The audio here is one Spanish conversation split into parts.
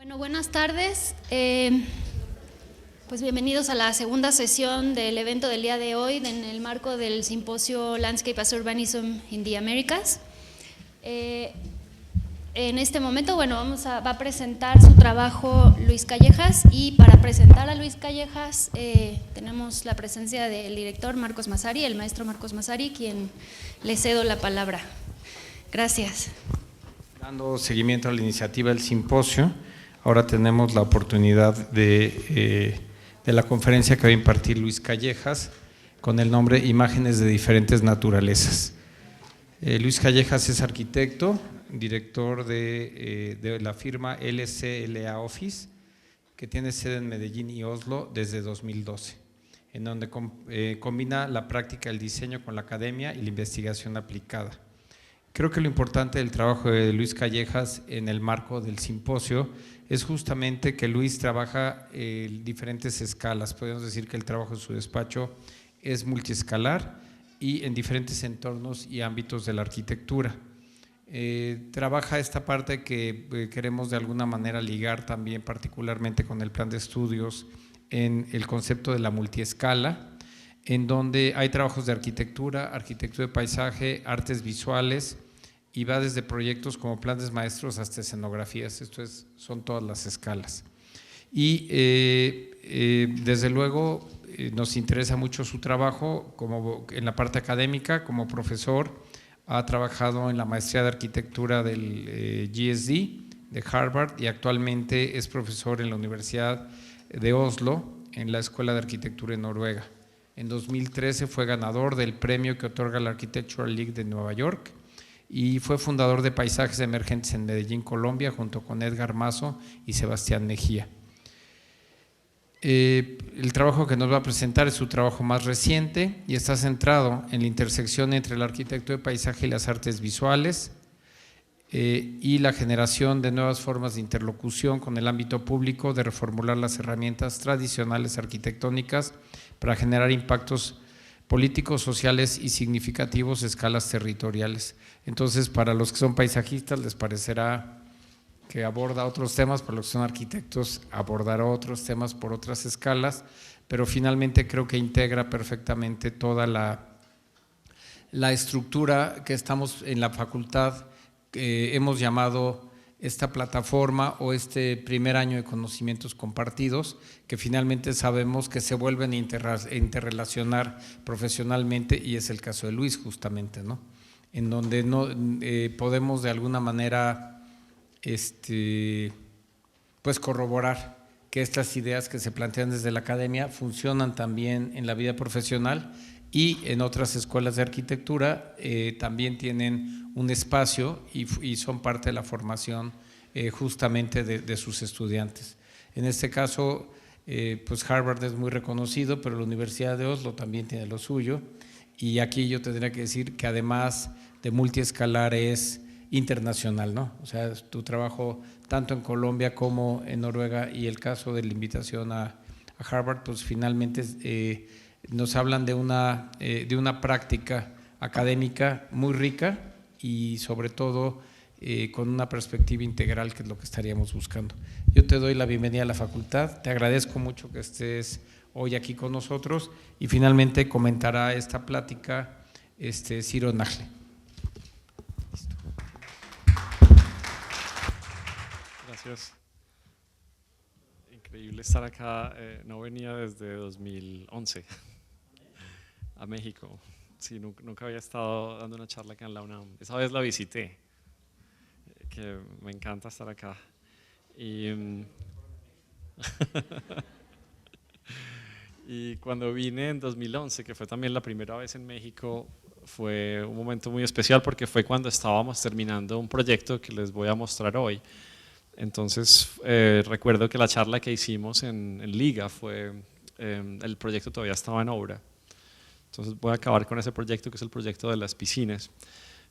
Bueno, buenas tardes. Pues bienvenidos a la segunda sesión del evento del día de hoy en el marco del simposio Landscape as Urbanism in the Americas. En este momento, bueno, va a presentar su trabajo Luis Callejas, y para presentar a Luis Callejas tenemos la presencia del director Marcos Massari, el maestro Marcos Massari, quien le cedo la palabra. Gracias. Dando seguimiento a la iniciativa del simposio, ahora tenemos la oportunidad de la conferencia que va a impartir Luis Callejas con el nombre Imágenes de diferentes naturalezas. Luis Callejas es arquitecto, director de la firma LCLA Office, que tiene sede en Medellín y Oslo desde 2012, en donde combina la práctica del diseño con la academia y la investigación aplicada. Creo que lo importante del trabajo de Luis Callejas en el marco del simposio es justamente que Luis trabaja en diferentes escalas. Podemos decir que el trabajo en su despacho es multiescalar y en diferentes entornos y ámbitos de la arquitectura. Trabaja esta parte que queremos de alguna manera ligar también particularmente con el plan de estudios en el concepto de la multiescala, en donde hay trabajos de arquitectura, arquitectura de paisaje, artes visuales, y va desde proyectos como planes maestros hasta escenografías. Son todas las escalas. Y desde luego nos interesa mucho su trabajo en la parte académica. Como profesor ha trabajado en la maestría de arquitectura del GSD de Harvard, y actualmente es profesor en la Universidad de Oslo en la Escuela de Arquitectura en Noruega. En 2013 fue ganador del premio que otorga la Architectural League de Nueva York, y fue fundador de Paisajes Emergentes en Medellín, Colombia, junto con Edgar Mazo y Sebastián Mejía. El trabajo que nos va a presentar es su trabajo más reciente y está centrado en la intersección entre el arquitecto de paisaje y las artes visuales, y la generación de nuevas formas de interlocución con el ámbito público, de reformular las herramientas tradicionales arquitectónicas para generar impactos políticos, sociales y significativos a escalas territoriales. Entonces, para los que son paisajistas les parecerá que aborda otros temas, para los que son arquitectos abordará otros temas por otras escalas, pero finalmente creo que integra perfectamente toda la estructura que estamos en la facultad, que hemos llamado esta plataforma o este primer año de conocimientos compartidos, que finalmente sabemos que se vuelven a interrelacionar profesionalmente, y es el caso de Luis justamente, ¿no? En donde podemos de alguna manera pues corroborar que estas ideas que se plantean desde la academia funcionan también en la vida profesional, y en otras escuelas de arquitectura también tienen un espacio y son parte de la formación justamente de sus estudiantes. En este caso, pues Harvard es muy reconocido, pero la Universidad de Oslo también tiene lo suyo, y aquí yo tendría que decir que además de multiescalar es internacional, ¿no? O sea, tu trabajo tanto en Colombia como en Noruega, y el caso de la invitación a Harvard, pues finalmente nos hablan de una práctica académica muy rica y sobre todo con una perspectiva integral, que es lo que estaríamos buscando. Yo te doy la bienvenida a la facultad, te agradezco mucho que estés hoy aquí con nosotros, y finalmente comentará esta plática Ciro Nagle. Gracias. Increíble estar acá. No venía desde 2011 a México. Sí, nunca había estado dando una charla acá en la UNAM. Esa vez la visité, que me encanta estar acá. Y cuando vine en 2011, que fue también la primera vez en México, fue un momento muy especial, porque fue cuando estábamos terminando un proyecto que les voy a mostrar hoy. Entonces recuerdo que la charla que hicimos en Liga fue, el proyecto todavía estaba en obra. Entonces voy a acabar con ese proyecto, que es el proyecto de las piscinas.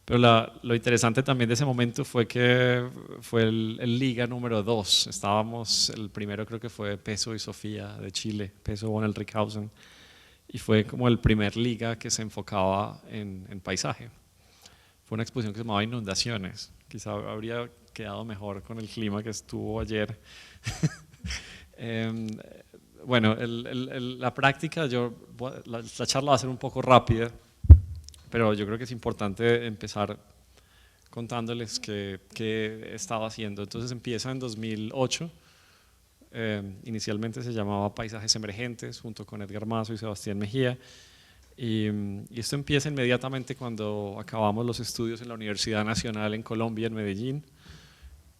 Pero lo interesante también de ese momento fue que fue el Liga número 2. Estábamos, el primero creo que fue Peso y Sofía de Chile, Peso von Elrichhausen, y fue como el primer Liga que se enfocaba en paisaje. Fue una exposición que se llamaba Inundaciones. Quizá habría quedado mejor con el clima que estuvo ayer. Bueno, la práctica, la charla va a ser un poco rápida, pero yo creo que es importante empezar contándoles qué he estado haciendo. Entonces empieza en 2008, inicialmente se llamaba Paisajes Emergentes, junto con Edgar Mazo y Sebastián Mejía, y esto empieza inmediatamente cuando acabamos los estudios en la Universidad Nacional en Colombia, en Medellín,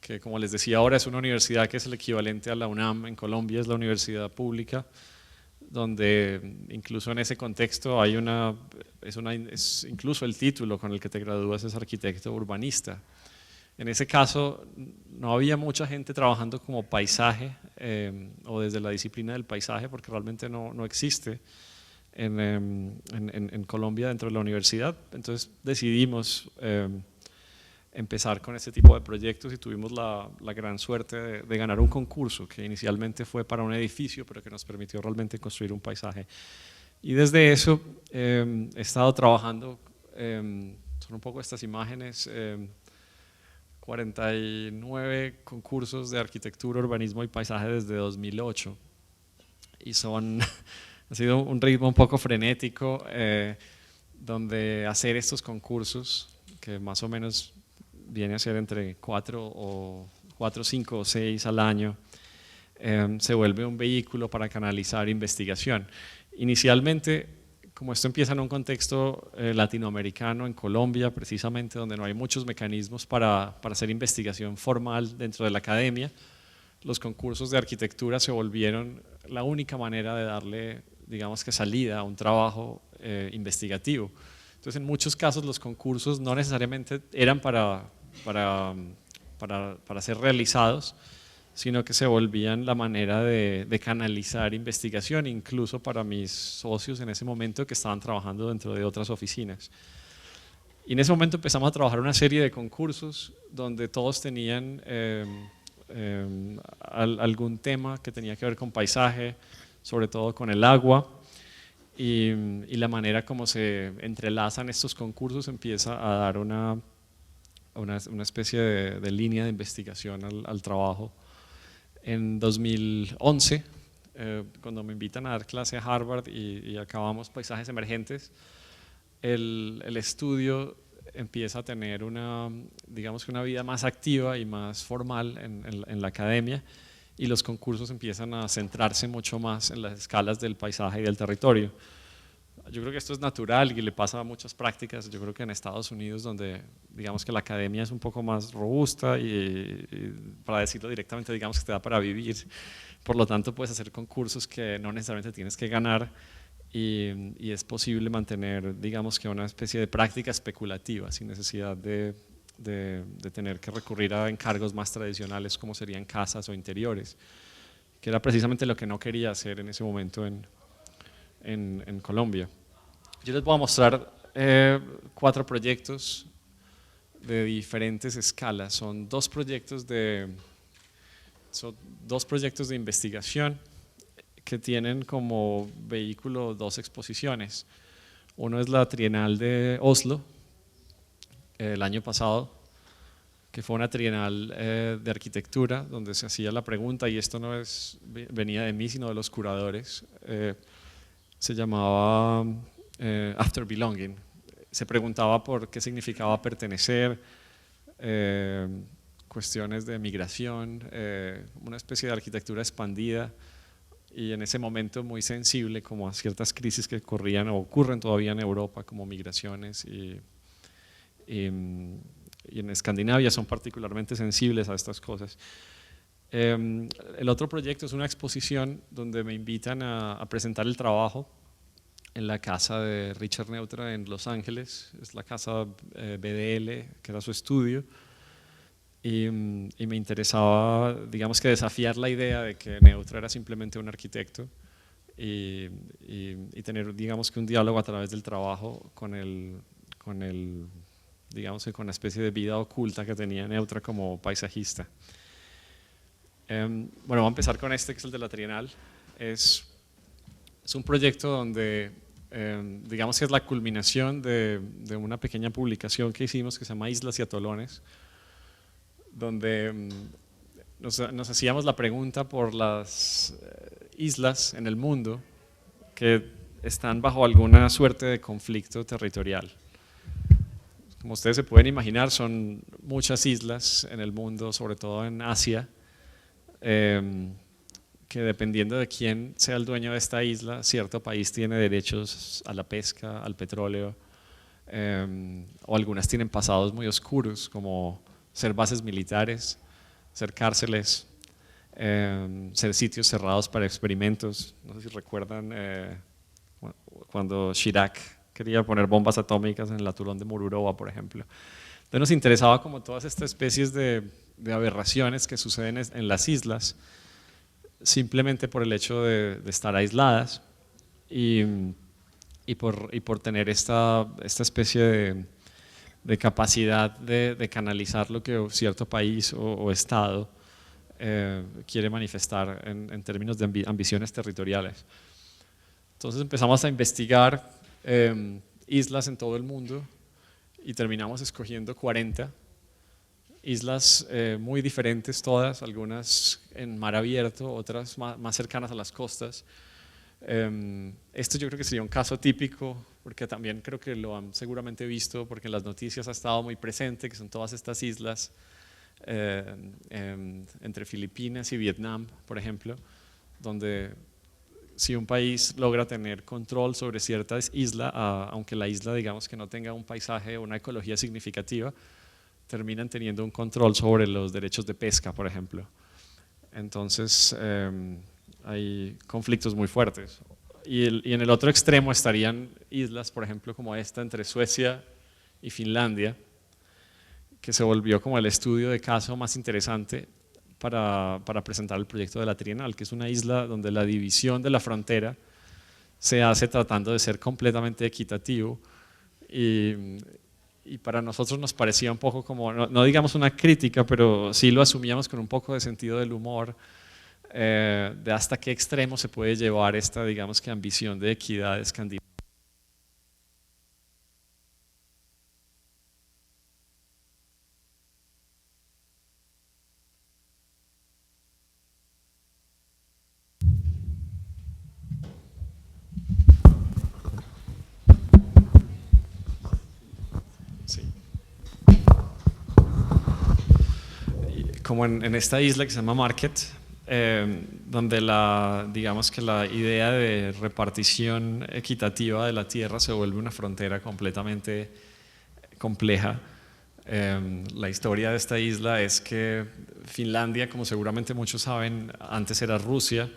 que como les decía ahora es una universidad que es el equivalente a la UNAM en Colombia, es la universidad pública, donde incluso en ese contexto hay es incluso el título con el que te gradúas es arquitecto urbanista. En ese caso no había mucha gente trabajando como paisaje o desde la disciplina del paisaje, porque realmente no existe en Colombia dentro de la universidad. Entonces decidimos empezar con este tipo de proyectos y tuvimos la gran suerte de ganar un concurso que inicialmente fue para un edificio, pero que nos permitió realmente construir un paisaje. Y desde eso he estado trabajando, son un poco estas imágenes, 49 concursos de arquitectura, urbanismo y paisaje desde 2008. Y ha sido un ritmo un poco frenético, donde hacer estos concursos, que más o menos viene a ser entre 4, 5 o 6 al año, se vuelve un vehículo para canalizar investigación. Inicialmente, como esto empieza en un contexto latinoamericano, en Colombia precisamente, donde no hay muchos mecanismos para hacer investigación formal dentro de la academia, los concursos de arquitectura se volvieron la única manera de darle, digamos que salida a un trabajo investigativo. Entonces, en muchos casos los concursos no necesariamente eran para ser realizados, sino que se volvían la manera de canalizar investigación, incluso para mis socios en ese momento que estaban trabajando dentro de otras oficinas. Y en ese momento empezamos a trabajar una serie de concursos donde todos tenían algún tema que tenía que ver con paisaje, sobre todo con el agua. Y la manera como se entrelazan estos concursos empieza a dar una especie de línea de investigación al trabajo. En 2011, cuando me invitan a dar clase a Harvard y acabamos Paisajes Emergentes, el estudio empieza a tener digamos que una vida más activa y más formal en la academia, y los concursos empiezan a centrarse mucho más en las escalas del paisaje y del territorio. Yo creo que esto es natural y le pasa a muchas prácticas. Yo creo que en Estados Unidos, donde digamos que la academia es un poco más robusta y para decirlo directamente, digamos que te da para vivir, por lo tanto puedes hacer concursos que no necesariamente tienes que ganar, y es posible mantener, digamos que una especie de práctica especulativa sin necesidad de tener que recurrir a encargos más tradicionales como serían casas o interiores, que era precisamente lo que no quería hacer en ese momento en Colombia. Yo les voy a mostrar 4 proyectos de diferentes escalas. Son dos proyectos de investigación que tienen como vehículo 2 exposiciones. Uno es la Trienal de Oslo, el año pasado, que fue una trienal de arquitectura donde se hacía la pregunta, y esto no venía de mí sino de los curadores, se llamaba After Belonging. Se preguntaba por qué significaba pertenecer, cuestiones de migración, una especie de arquitectura expandida, y en ese momento muy sensible como a ciertas crisis que ocurrían o ocurren todavía en Europa, como migraciones, y en Escandinavia son particularmente sensibles a estas cosas. El otro proyecto es una exposición donde me invitan a presentar el trabajo en la casa de Richard Neutra en Los Ángeles. Es la casa BDL, que era su estudio, y me interesaba, digamos que desafiar la idea de que Neutra era simplemente un arquitecto, y tener, digamos que un diálogo a través del trabajo digamos que con una especie de vida oculta que tenía Neutra como paisajista. Bueno, vamos a empezar con este, que es el de la Trienal. Es un proyecto donde digamos que es la culminación de una pequeña publicación que hicimos que se llama Islas y Atolones, donde nos hacíamos la pregunta por las islas en el mundo que están bajo alguna suerte de conflicto territorial. Como ustedes se pueden imaginar, son muchas islas en el mundo, sobre todo en Asia, que dependiendo de quién sea el dueño de esta isla, cierto país tiene derechos a la pesca, al petróleo, o algunas tienen pasados muy oscuros, como ser bases militares, ser cárceles, ser sitios cerrados para experimentos. No sé si recuerdan cuando Chirac quería poner bombas atómicas en el atolón de Mururoa, por ejemplo. Entonces nos interesaba como todas estas especies de aberraciones que suceden en las islas, simplemente por el hecho de estar aisladas y por tener esta especie de capacidad de canalizar lo que cierto país o estado quiere manifestar en términos de ambiciones territoriales. Entonces empezamos a investigar islas en todo el mundo y terminamos escogiendo 40 islas muy diferentes todas, algunas en mar abierto, otras más cercanas a las costas. Esto yo creo que sería un caso típico, porque también creo que lo han seguramente visto, porque en las noticias ha estado muy presente, que son todas estas islas entre Filipinas y Vietnam, por ejemplo, donde si un país logra tener control sobre cierta isla, aunque la isla digamos que no tenga un paisaje o una ecología significativa, terminan teniendo un control sobre los derechos de pesca, por ejemplo. Entonces hay conflictos muy fuertes. Y en el otro extremo estarían islas, por ejemplo, como esta entre Suecia y Finlandia, que se volvió como el estudio de caso más interesante para presentar el proyecto de la Trienal, que es una isla donde la división de la frontera se hace tratando de ser completamente equitativo y para nosotros nos parecía un poco como, no digamos una crítica, pero sí lo asumíamos con un poco de sentido del humor, de hasta qué extremo se puede llevar esta, digamos que ambición de equidad escandinava. Como en esta isla que se llama Market, donde digamos que la idea de repartición equitativa de la tierra se vuelve una frontera completamente compleja. La historia de esta isla es que Finlandia, como seguramente muchos saben, antes era Rusia,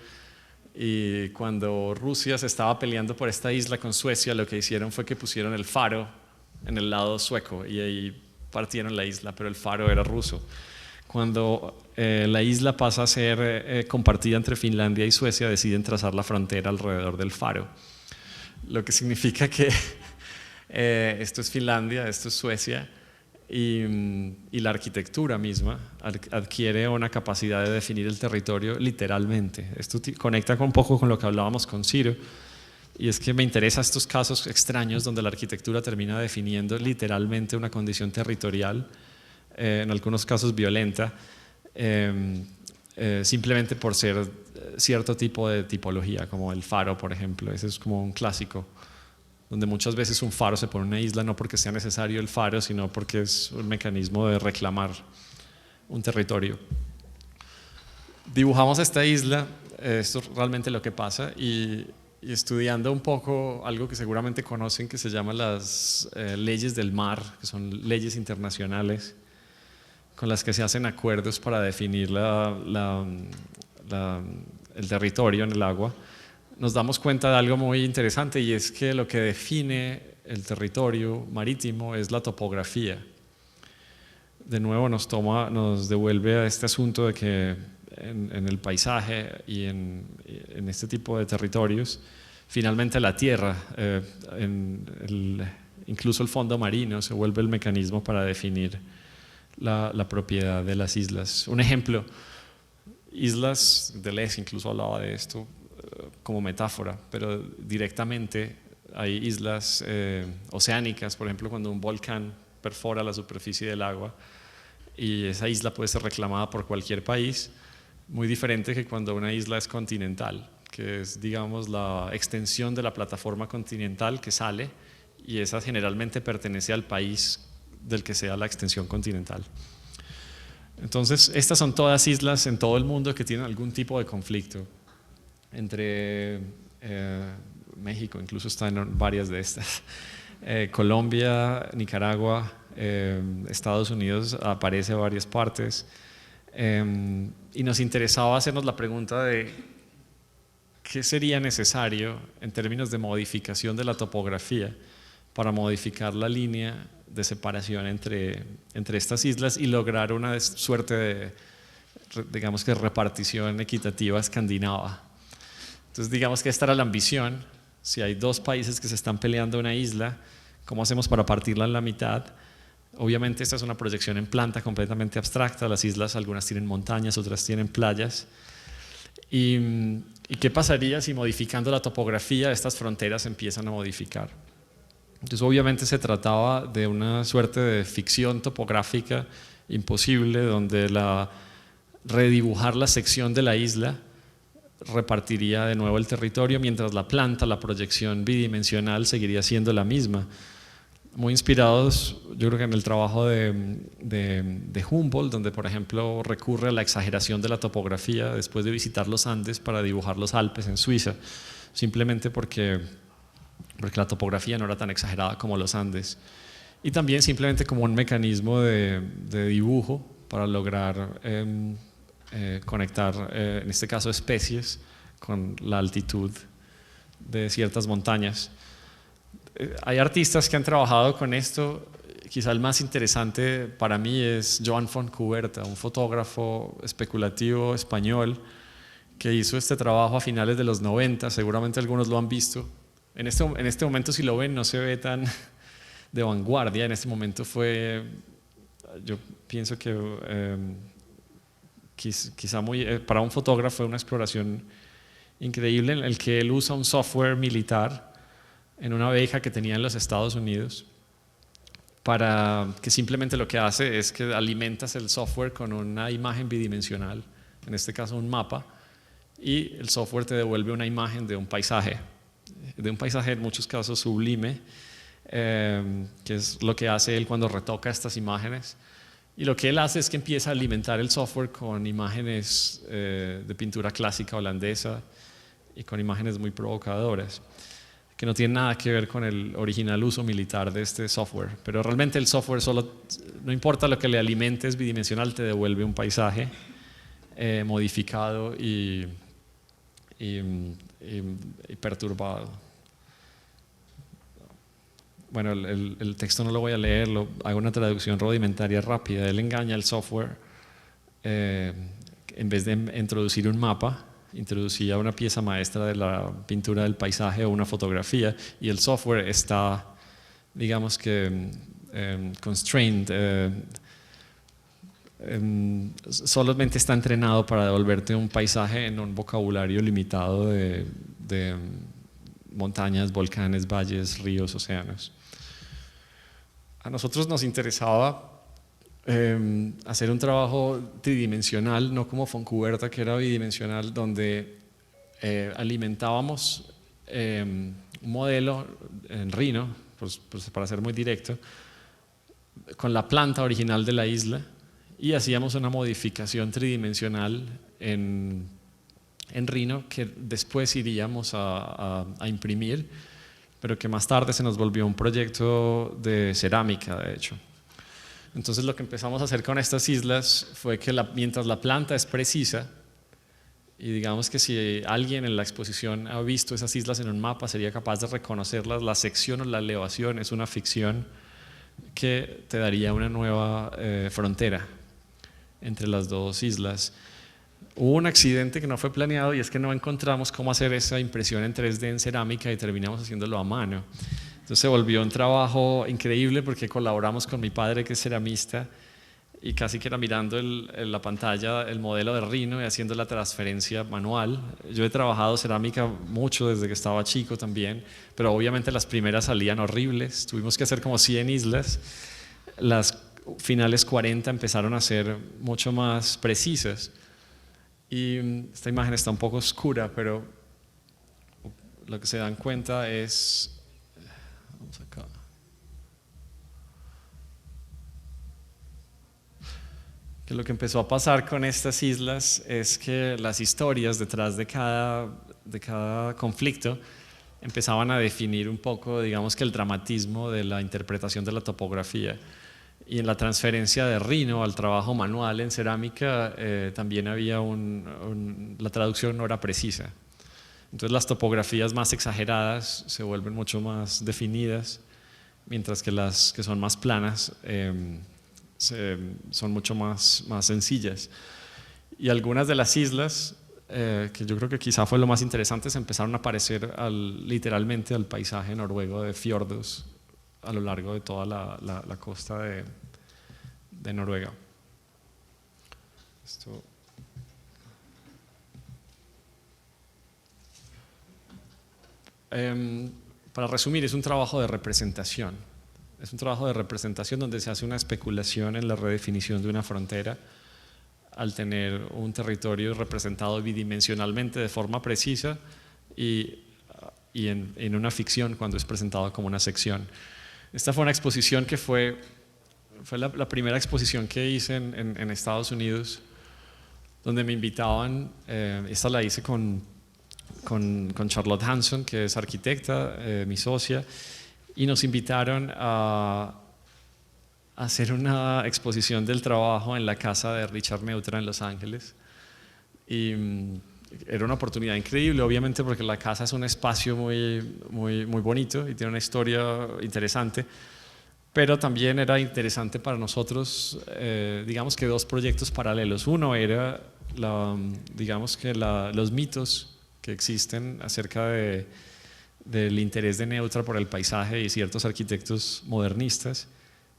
y cuando Rusia se estaba peleando por esta isla con Suecia, lo que hicieron fue que pusieron el faro en el lado sueco y ahí partieron la isla, pero el faro era ruso. Cuando la isla pasa a ser compartida entre Finlandia y Suecia, deciden trazar la frontera alrededor del faro, lo que significa que esto es Finlandia, esto es Suecia, y la arquitectura misma adquiere una capacidad de definir el territorio literalmente. Esto conecta un poco con lo que hablábamos con Ciro, y es que me interesan estos casos extraños donde la arquitectura termina definiendo literalmente una condición territorial, en algunos casos violenta, simplemente por ser cierto tipo de tipología, como el faro, por ejemplo. Ese es como un clásico, donde muchas veces un faro se pone en una isla no porque sea necesario el faro, sino porque es un mecanismo de reclamar un territorio. Dibujamos esta isla, esto es realmente lo que pasa, y estudiando un poco algo que seguramente conocen que se llama las leyes del mar, que son leyes internacionales con las que se hacen acuerdos para definir el territorio en el agua, nos damos cuenta de algo muy interesante, y es que lo que define el territorio marítimo es la topografía. De nuevo nos devuelve a este asunto de que en el paisaje y en este tipo de territorios, finalmente la tierra, incluso el fondo marino, se vuelve el mecanismo para definir la propiedad de las islas. Un ejemplo, islas, Deleuze incluso hablaba de esto como metáfora, pero directamente hay islas oceánicas, por ejemplo, cuando un volcán perfora la superficie del agua y esa isla puede ser reclamada por cualquier país, muy diferente que cuando una isla es continental, que es, digamos, la extensión de la plataforma continental que sale, y esa generalmente pertenece al país del que sea la extensión continental. Entonces, estas son todas islas en todo el mundo que tienen algún tipo de conflicto entre México, incluso está en varias de estas, Colombia, Nicaragua, Estados Unidos aparece en varias partes, y nos interesaba hacernos la pregunta de qué sería necesario en términos de modificación de la topografía para modificar la línea de separación entre estas islas y lograr una suerte de, digamos que, repartición equitativa escandinava. Entonces, digamos que esta era la ambición. Si hay dos países que se están peleando una isla, ¿cómo hacemos para partirla en la mitad? Obviamente esta es una proyección en planta completamente abstracta. Las islas, algunas tienen montañas, otras tienen playas. ¿Y qué pasaría si modificando la topografía estas fronteras empiezan a modificar? Entonces, obviamente se trataba de una suerte de ficción topográfica imposible, donde redibujar la sección de la isla repartiría de nuevo el territorio, mientras la planta, la proyección bidimensional, seguiría siendo la misma. Muy inspirados, yo creo que en el trabajo de Humboldt, donde por ejemplo recurre a la exageración de la topografía después de visitar los Andes para dibujar los Alpes en Suiza, simplemente porque la topografía no era tan exagerada como los Andes, y también simplemente como un mecanismo de dibujo para lograr conectar, en este caso, especies con la altitud de ciertas montañas. Hay artistas que han trabajado con esto. Quizá el más interesante para mí es Joan Fontcuberta, un fotógrafo especulativo español que hizo este trabajo a finales de los 90, seguramente algunos lo han visto. En este momento, si lo ven, no se ve tan de vanguardia. En este momento yo pienso que quizá para un fotógrafo fue una exploración increíble, en el que él usa un software militar en una beca que tenía en los Estados Unidos, para que simplemente lo que hace es que alimentas el software con una imagen bidimensional, en este caso un mapa, y el software te devuelve una imagen de un paisaje en muchos casos sublime, que es lo que hace él cuando retoca estas imágenes. Y lo que él hace es que empieza a alimentar el software con imágenes de pintura clásica holandesa y con imágenes muy provocadoras, que no tienen nada que ver con el original uso militar de este software. Pero realmente el software no importa lo que le alimentes bidimensional, te devuelve un paisaje modificado y perturbado. Bueno, el texto no lo voy a leer, hago una traducción rudimentaria rápida. Él engaña al software, en vez de introducir un mapa, introducía una pieza maestra de la pintura del paisaje o una fotografía, y el software está, digamos que, constrained, solamente está entrenado para devolverte un paisaje en un vocabulario limitado de montañas, volcanes, valles, ríos, océanos. A nosotros nos interesaba hacer un trabajo tridimensional, no como Fontcuberta, que era bidimensional, donde alimentábamos un modelo en Rhino, pues para ser muy directo, con la planta original de la isla, y hacíamos una modificación tridimensional en Rhino que después iríamos a imprimir, pero que más tarde se nos volvió un proyecto de cerámica, de hecho. Entonces lo que empezamos a hacer con estas islas fue que mientras la planta es precisa, y digamos que si alguien en la exposición ha visto esas islas en un mapa sería capaz de reconocerlas, la sección o la elevación es una ficción que te daría una nueva frontera entre las dos islas. Hubo un accidente que no fue planeado, y es que no encontramos cómo hacer esa impresión en 3D en cerámica y terminamos haciéndolo a mano. Entonces se volvió un trabajo increíble porque colaboramos con mi padre, que es ceramista, y casi que era mirando en la pantalla el modelo de Rhino y haciendo la transferencia manual. Yo he trabajado cerámica mucho desde que estaba chico también, pero obviamente las primeras salían horribles. Tuvimos que hacer como 100 islas. finales 40 empezaron a ser mucho más precisas. Y esta imagen está un poco oscura, pero lo que se dan cuenta es, vamos acá, que lo que empezó a pasar con estas islas es que las historias detrás de cada conflicto empezaban a definir un poco, digamos que el dramatismo de la interpretación de la topografía. Y en la transferencia de Rino al trabajo manual en cerámica también había la traducción no era precisa. Entonces las topografías más exageradas se vuelven mucho más definidas, mientras que las que son más planas son mucho más sencillas. Y algunas de las islas, que yo creo que quizá fue lo más interesante, se empezaron a parecer literalmente al paisaje noruego de fiordos a lo largo de toda la costa de Noruega. Para resumir, es un trabajo de representación. Es un trabajo de representación donde se hace una especulación en la redefinición de una frontera al tener un territorio representado bidimensionalmente de forma precisa y en una ficción cuando es presentado como una sección. Esta fue una exposición que fue la primera exposición que hice en Estados Unidos, donde me invitaban, esta la hice con Charlotte Hanson, que es arquitecta, mi socia, y nos invitaron a hacer una exposición del trabajo en la casa de Richard Neutra en Los Ángeles. Y era una oportunidad increíble, obviamente, porque la casa es un espacio muy bonito y tiene una historia interesante, pero también era interesante para nosotros, digamos que dos proyectos paralelos. Uno era, los mitos que existen acerca del interés de Neutra por el paisaje y ciertos arquitectos modernistas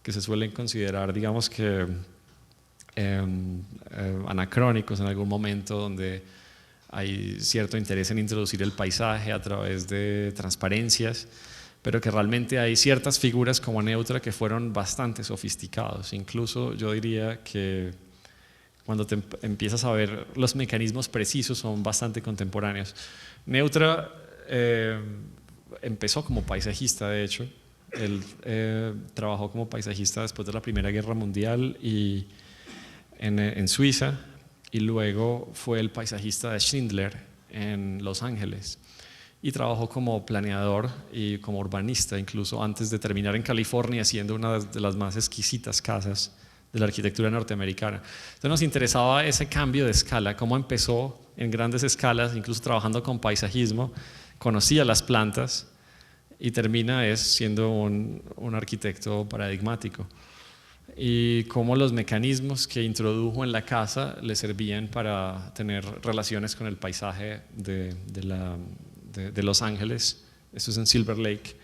que se suelen considerar, digamos que anacrónicos en algún momento, donde hay cierto interés en introducir el paisaje a través de transparencias, pero que realmente hay ciertas figuras como Neutra que fueron bastante sofisticados. Incluso yo diría que cuando te empiezas a ver los mecanismos precisos son bastante contemporáneos. Neutra empezó como paisajista, de hecho. Él trabajó como paisajista después de la Primera Guerra Mundial y en Suiza, y luego fue el paisajista de Schindler en Los Ángeles, y trabajó como planeador y como urbanista, incluso antes de terminar en California haciendo una de las más exquisitas casas de la arquitectura norteamericana. Entonces nos interesaba ese cambio de escala, cómo empezó en grandes escalas, incluso trabajando con paisajismo, conocía las plantas y termina siendo un arquitecto paradigmático. Y cómo los mecanismos que introdujo en la casa le servían para tener relaciones con el paisaje de Los Ángeles. Eso es en Silver Lake.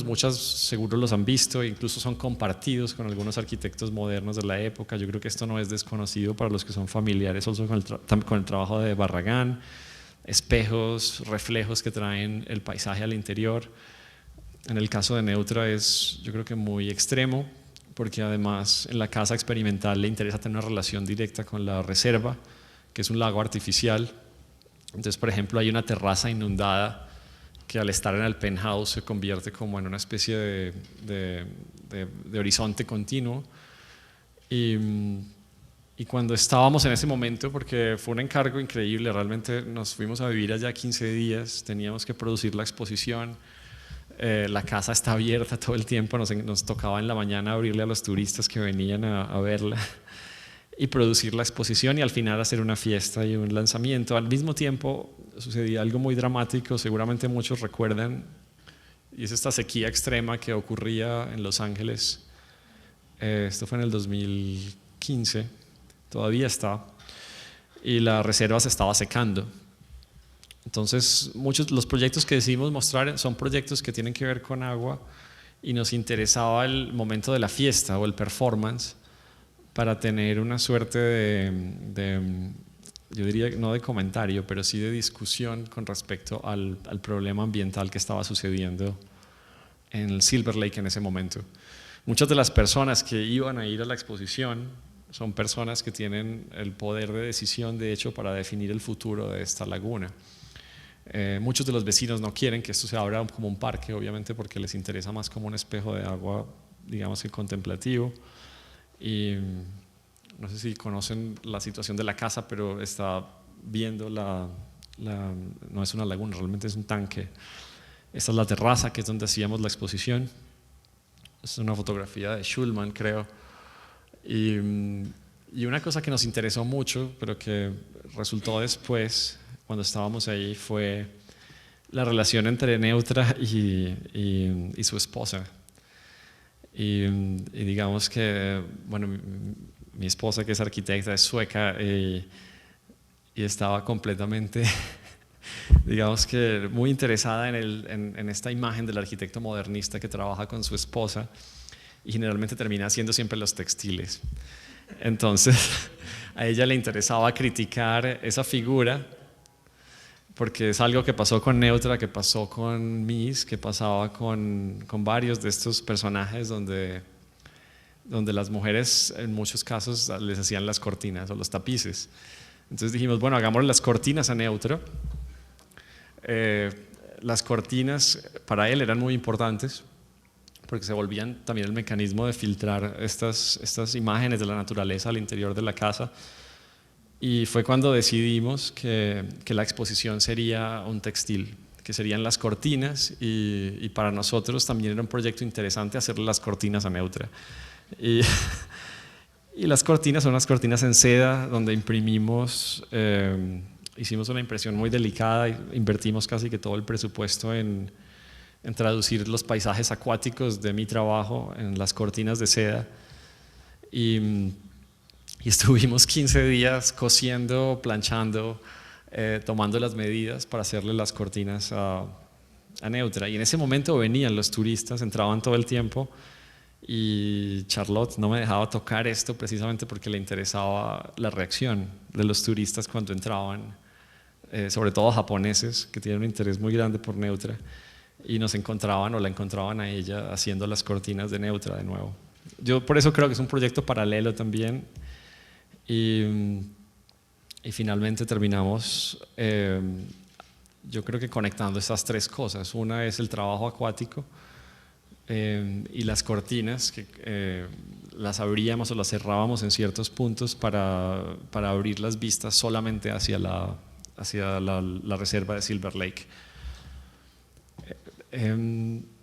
Muchos seguro los han visto, incluso son compartidos con algunos arquitectos modernos de la época. Yo creo que esto no es desconocido para los que son familiares con el trabajo de Barragán. Espejos, reflejos que traen el paisaje al interior. En el caso de Neutra yo creo que muy extremo, porque además en la casa experimental le interesa tener una relación directa con la reserva, que es un lago artificial. Entonces, por ejemplo, hay una terraza inundada que al estar en el penthouse se convierte como en una especie de horizonte continuo. Y cuando estábamos en ese momento, porque fue un encargo increíble, realmente nos fuimos a vivir allá 15 días, teníamos que producir la exposición, la casa está abierta todo el tiempo, nos tocaba en la mañana abrirle a los turistas que venían a verla y producir la exposición, y al final hacer una fiesta y un lanzamiento. Al mismo tiempo sucedía algo muy dramático, seguramente muchos recuerdan, y es esta sequía extrema que ocurría en Los Ángeles. Esto fue en el 2015, todavía está, y la reserva se estaba secando. Entonces, muchos de los proyectos que decidimos mostrar son proyectos que tienen que ver con agua, y nos interesaba el momento de la fiesta o el performance para tener una suerte yo diría no de comentario, pero sí de discusión con respecto al problema ambiental que estaba sucediendo en el Silver Lake en ese momento. muchas de las personas que iban a ir a la exposición son personas que tienen el poder de decisión, de hecho, para definir el futuro de esta laguna. Muchos de los vecinos no quieren que esto se abra como un parque, obviamente, porque les interesa más como un espejo de agua, digamos que contemplativo. Y no sé si conocen la situación de la casa, pero está viendo no es una laguna, realmente es un tanque. Esta es la terraza, que es donde hacíamos la exposición. Es una fotografía de Schulman, creo. Y una cosa que nos interesó mucho, pero que resultó después, cuando estábamos ahí, fue la relación entre Neutra y su esposa. Y digamos que, bueno, mi esposa, que es arquitecta, es sueca, y estaba completamente, digamos que muy interesada en esta imagen del arquitecto modernista que trabaja con su esposa y generalmente termina haciendo siempre los textiles. Entonces, a ella le interesaba criticar esa figura, porque es algo que pasó con Neutra, que pasó con Mies, que pasaba con varios de estos personajes donde las mujeres en muchos casos les hacían las cortinas o los tapices. Entonces dijimos, bueno, hagámosle las cortinas a Neutra. Las cortinas para él eran muy importantes porque se volvían también el mecanismo de filtrar estas imágenes de la naturaleza al interior de la casa. Y fue cuando decidimos que la exposición sería un textil, que serían las cortinas, y para nosotros también era un proyecto interesante hacerle las cortinas a Neutra. Y las cortinas son unas cortinas en seda donde imprimimos, hicimos una impresión muy delicada, invertimos casi que todo el presupuesto en traducir los paisajes acuáticos de mi trabajo en las cortinas de seda. Y estuvimos 15 días cosiendo, planchando, tomando las medidas para hacerle las cortinas a Neutra. Y en ese momento venían los turistas, entraban todo el tiempo, y Charlotte no me dejaba tocar esto precisamente porque le interesaba la reacción de los turistas cuando entraban, sobre todo japoneses, que tienen un interés muy grande por Neutra, y nos encontraban o la encontraban a ella haciendo las cortinas de Neutra de nuevo. Yo por eso creo que es un proyecto paralelo también. Y finalmente terminamos, yo creo que conectando estas tres cosas. Una es el trabajo acuático, y las cortinas, que las abríamos o las cerrábamos en ciertos puntos para abrir las vistas solamente hacia la reserva de Silver Lake.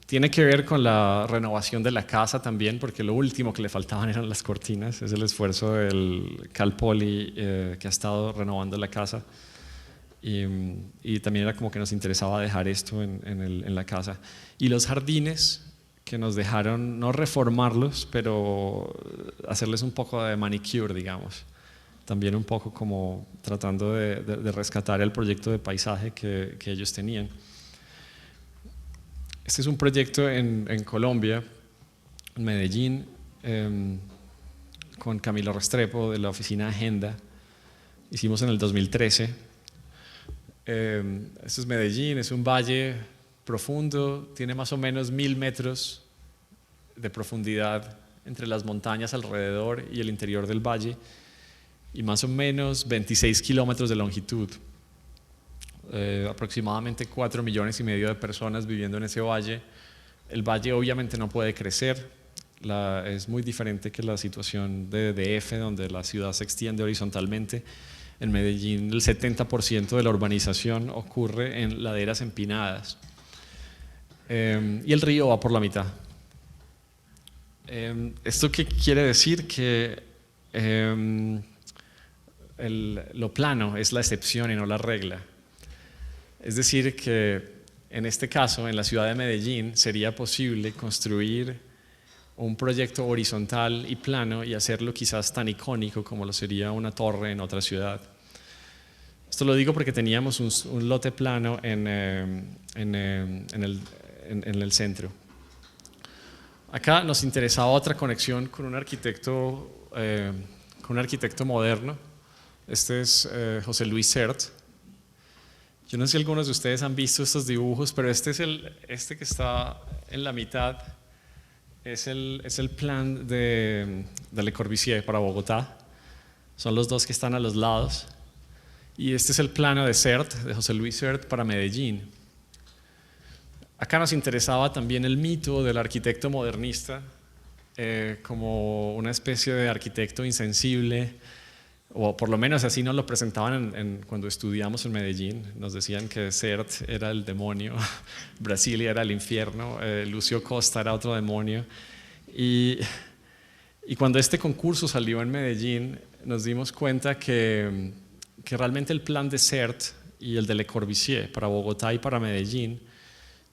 Tiene que ver con la renovación de la casa también, porque lo último que le faltaban eran las cortinas. Es el esfuerzo del Cal Poly, que ha estado renovando la casa, y también era como que nos interesaba dejar esto en la casa. Y los jardines, que nos dejaron no reformarlos, pero hacerles un poco de manicure, digamos, también un poco como tratando de rescatar el proyecto de paisaje que ellos tenían. Este es un proyecto en Colombia, en Medellín, con Camilo Restrepo de la oficina Agenda. Hicimos en el 2013. Esto es Medellín, es un valle profundo, tiene más o menos 1000 metros de profundidad entre las montañas alrededor y el interior del valle, y más o menos 26 kilómetros de longitud. Aproximadamente 4,5 millones de personas viviendo en ese valle. El valle obviamente no puede crecer, es muy diferente que la situación de DF, donde la ciudad se extiende horizontalmente. En Medellín el 70% de la urbanización ocurre en laderas empinadas, y el río va por la mitad. ¿Esto qué quiere decir? Que lo plano es la excepción y no la regla. Es decir, que en este caso, en la ciudad de Medellín, sería posible construir un proyecto horizontal y plano y hacerlo quizás tan icónico como lo sería una torre en otra ciudad. Esto lo digo porque teníamos un lote plano en el centro. Acá nos interesaba otra conexión con un arquitecto moderno. Este es José Luis Sert. Yo no sé si algunos de ustedes han visto estos dibujos, pero este que está en la mitad es el plan de Le Corbusier para Bogotá. Son los dos que están a los lados. Y este es el plano de Sert, de José Luis Sert, para Medellín. Acá nos interesaba también el mito del arquitecto modernista como una especie de arquitecto insensible, o por lo menos así nos lo presentaban cuando estudiamos en Medellín. Nos decían que Sert era el demonio, Brasilia era el infierno, Lucio Costa era otro demonio. Y cuando este concurso salió en Medellín, nos dimos cuenta que realmente el plan de Sert y el de Le Corbusier para Bogotá y para Medellín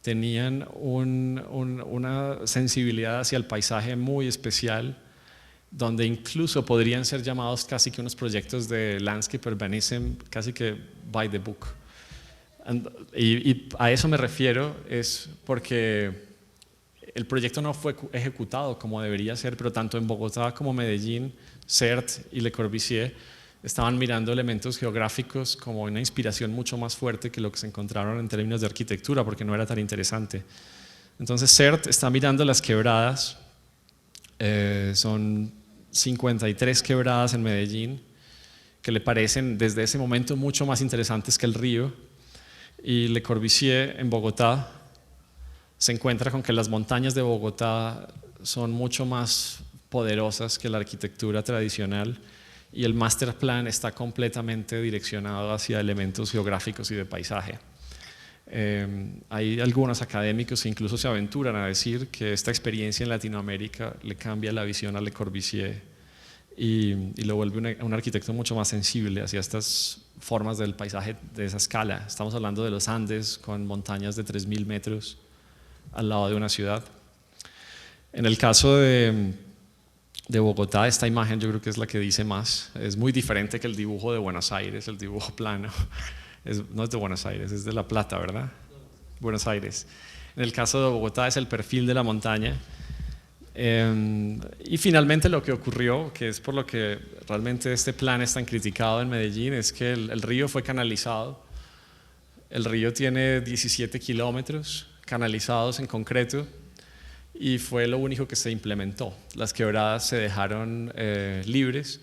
tenían una sensibilidad hacia el paisaje muy especial, donde incluso podrían ser llamados casi que unos proyectos de landscape urbanism, casi que by the book. Y a eso me refiero, es porque el proyecto no fue ejecutado como debería ser, pero tanto en Bogotá como Medellín, Sert y Le Corbusier estaban mirando elementos geográficos como una inspiración mucho más fuerte que lo que se encontraron en términos de arquitectura, porque no era tan interesante. Entonces Sert está mirando las quebradas, son 53 quebradas en Medellín, que le parecen desde ese momento mucho más interesantes que el río, y Le Corbusier en Bogotá se encuentra con que las montañas de Bogotá son mucho más poderosas que la arquitectura tradicional, y el master plan está completamente direccionado hacia elementos geográficos y de paisaje. Hay algunos académicos que incluso se aventuran a decir que esta experiencia en Latinoamérica le cambia la visión a Le Corbusier y lo vuelve un arquitecto mucho más sensible hacia estas formas del paisaje de esa escala. Estamos hablando de los Andes con montañas de 3.000 metros al lado de una ciudad. En el caso de Bogotá, esta imagen yo creo que es la que dice más. Es muy diferente que el dibujo de Buenos Aires, el dibujo plano. No es de Buenos Aires, es de La Plata, ¿verdad? Buenos Aires. En el caso de Bogotá es el perfil de la montaña. Y finalmente lo que ocurrió, que es por lo que realmente este plan es tan criticado en Medellín, es que el río fue canalizado. El río tiene 17 kilómetros canalizados en concreto, y fue lo único que se implementó. Las quebradas se dejaron libres,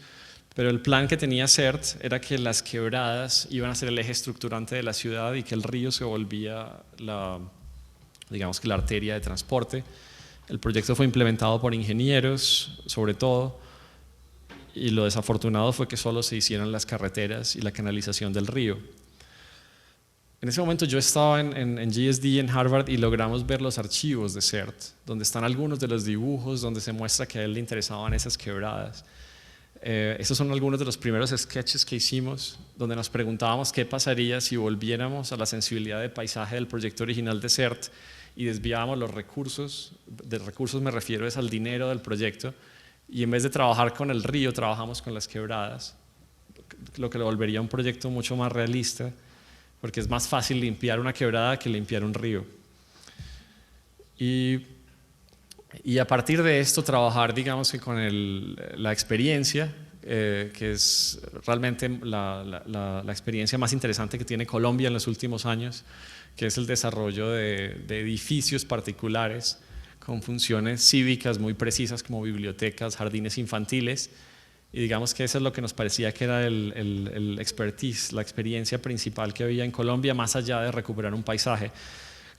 pero el plan que tenía Sert era que las quebradas iban a ser el eje estructurante de la ciudad y que el río se volvía digamos que la arteria de transporte. El proyecto fue implementado por ingenieros, sobre todo, y lo desafortunado fue que solo se hicieron las carreteras y la canalización del río. En ese momento yo estaba en GSD en Harvard y logramos ver los archivos de Sert, donde están algunos de los dibujos, donde se muestra que a él le interesaban esas quebradas. Esos son algunos de los primeros sketches que hicimos, donde nos preguntábamos qué pasaría si volviéramos a la sensibilidad de paisaje del proyecto original de Sert y desviábamos los recursos. De recursos me refiero es al dinero del proyecto, y en vez de trabajar con el río, trabajamos con las quebradas, lo que lo volvería un proyecto mucho más realista, porque es más fácil limpiar una quebrada que limpiar un río. Y a partir de esto trabajar, digamos que con la experiencia, que es realmente la experiencia más interesante que tiene Colombia en los últimos años, que es el desarrollo de edificios particulares con funciones cívicas muy precisas como bibliotecas, jardines infantiles. Y digamos que eso es lo que nos parecía que era el expertise, la experiencia principal que había en Colombia, más allá de recuperar un paisaje.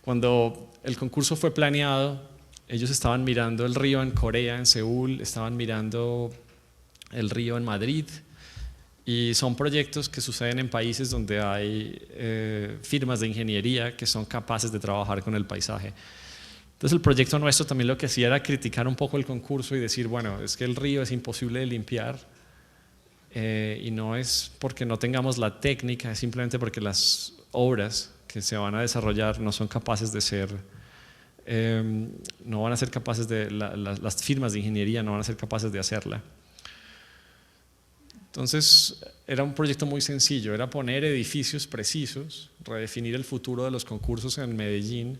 Cuando el concurso fue planeado, ellos estaban mirando el río en Corea, en Seúl, estaban mirando el río en Madrid, y son proyectos que suceden en países donde hay firmas de ingeniería que son capaces de trabajar con el paisaje. Entonces el proyecto nuestro también lo que hacía era criticar un poco el concurso y decir, bueno, es que el río es imposible de limpiar, y no es porque no tengamos la técnica, es simplemente porque las obras que se van a desarrollar no son capaces de ser, no van a ser capaces de, las firmas de ingeniería no van a ser capaces de hacerla. Entonces era un proyecto muy sencillo, era poner edificios precisos, redefinir el futuro de los concursos en Medellín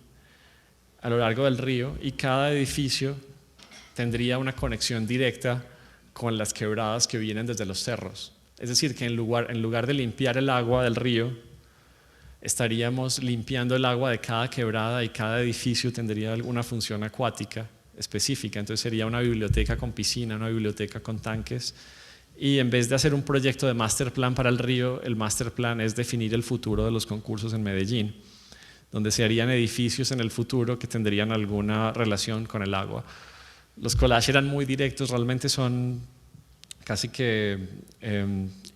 a lo largo del río, y cada edificio tendría una conexión directa con las quebradas que vienen desde los cerros. Es decir, que en lugar de limpiar el agua del río, estaríamos limpiando el agua de cada quebrada, y cada edificio tendría alguna función acuática específica. Entonces sería una biblioteca con piscina, una biblioteca con tanques. Y en vez de hacer un proyecto de master plan para el río, el master plan es definir el futuro de los concursos en Medellín, donde se harían edificios en el futuro que tendrían alguna relación con el agua. Los collages eran muy directos, realmente son casi que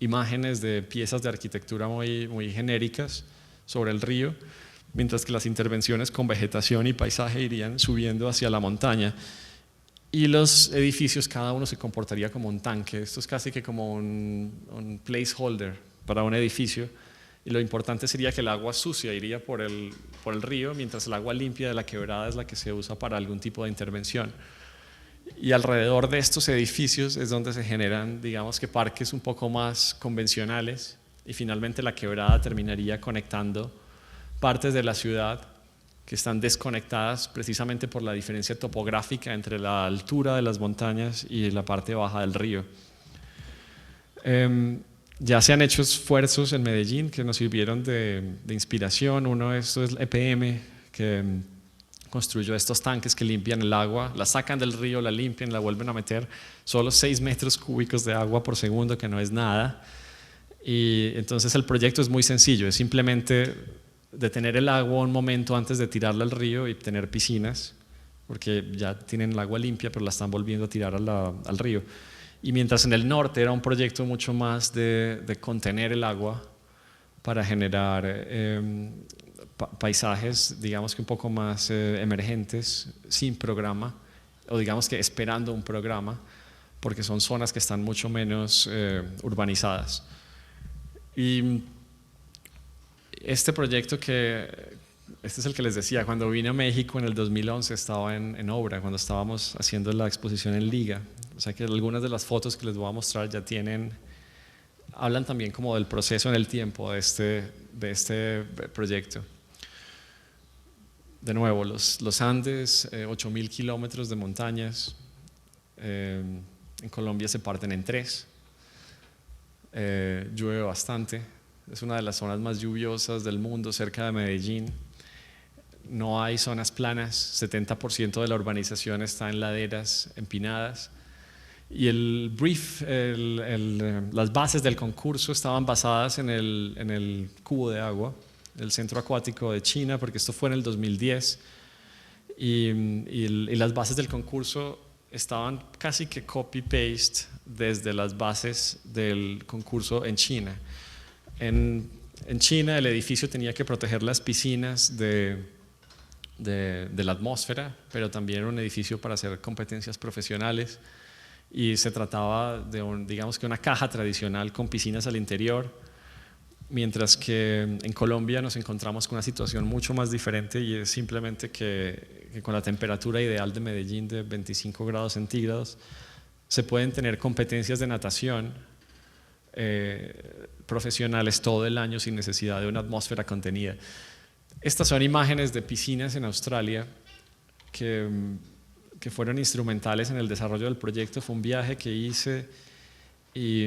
imágenes de piezas de arquitectura muy genéricas sobre el río, mientras que las intervenciones con vegetación y paisaje irían subiendo hacia la montaña. Y los edificios, cada uno se comportaría como un tanque. Esto es casi que como un placeholder para un edificio. Y lo importante sería que el agua sucia iría por el río, mientras el agua limpia de la quebrada es la que se usa para algún tipo de intervención. Y alrededor de estos edificios es donde se generan, digamos que parques un poco más convencionales, y finalmente la quebrada terminaría conectando partes de la ciudad que están desconectadas precisamente por la diferencia topográfica entre la altura de las montañas y la parte baja del río. Ya se han hecho esfuerzos en Medellín que nos sirvieron de inspiración. Uno de estos es EPM, que construyó estos tanques que limpian el agua, la sacan del río, la limpian, la vuelven a meter, solo 6 metros cúbicos de agua por segundo, que no es nada. Y entonces el proyecto es muy sencillo, es simplemente detener el agua un momento antes de tirarla al río y tener piscinas, porque ya tienen el agua limpia, pero la están volviendo a tirar al río. Y mientras en el norte era un proyecto mucho más de contener el agua para generar paisajes, digamos que un poco más emergentes, sin programa, o digamos que esperando un programa, porque son zonas que están mucho menos urbanizadas. Y este proyecto este es el que les decía, cuando vine a México en el 2011 estaba en obra, cuando estábamos haciendo la exposición en Liga. O sea que algunas de las fotos que les voy a mostrar ya hablan también como del proceso en el tiempo de este proyecto. De nuevo, los Andes, 8.000 kilómetros de montañas, en Colombia se parten en 3, llueve bastante. Es una de las zonas más lluviosas del mundo, cerca de Medellín. No hay zonas planas, 70% de la urbanización está en laderas empinadas. Y el brief, las bases del concurso estaban basadas en el cubo de agua, el centro acuático de China, porque esto fue en el 2010. Y las bases del concurso estaban casi que copy-paste desde las bases del concurso en China. En China el edificio tenía que proteger las piscinas de la atmósfera, pero también era un edificio para hacer competencias profesionales, y se trataba de digamos que una caja tradicional con piscinas al interior, mientras que en Colombia nos encontramos con una situación mucho más diferente, y es simplemente que con la temperatura ideal de Medellín de 25 grados centígrados se pueden tener competencias de natación profesionales todo el año sin necesidad de una atmósfera contenida. Estas son imágenes de piscinas en Australia que fueron instrumentales en el desarrollo del proyecto. Fue un viaje que hice, y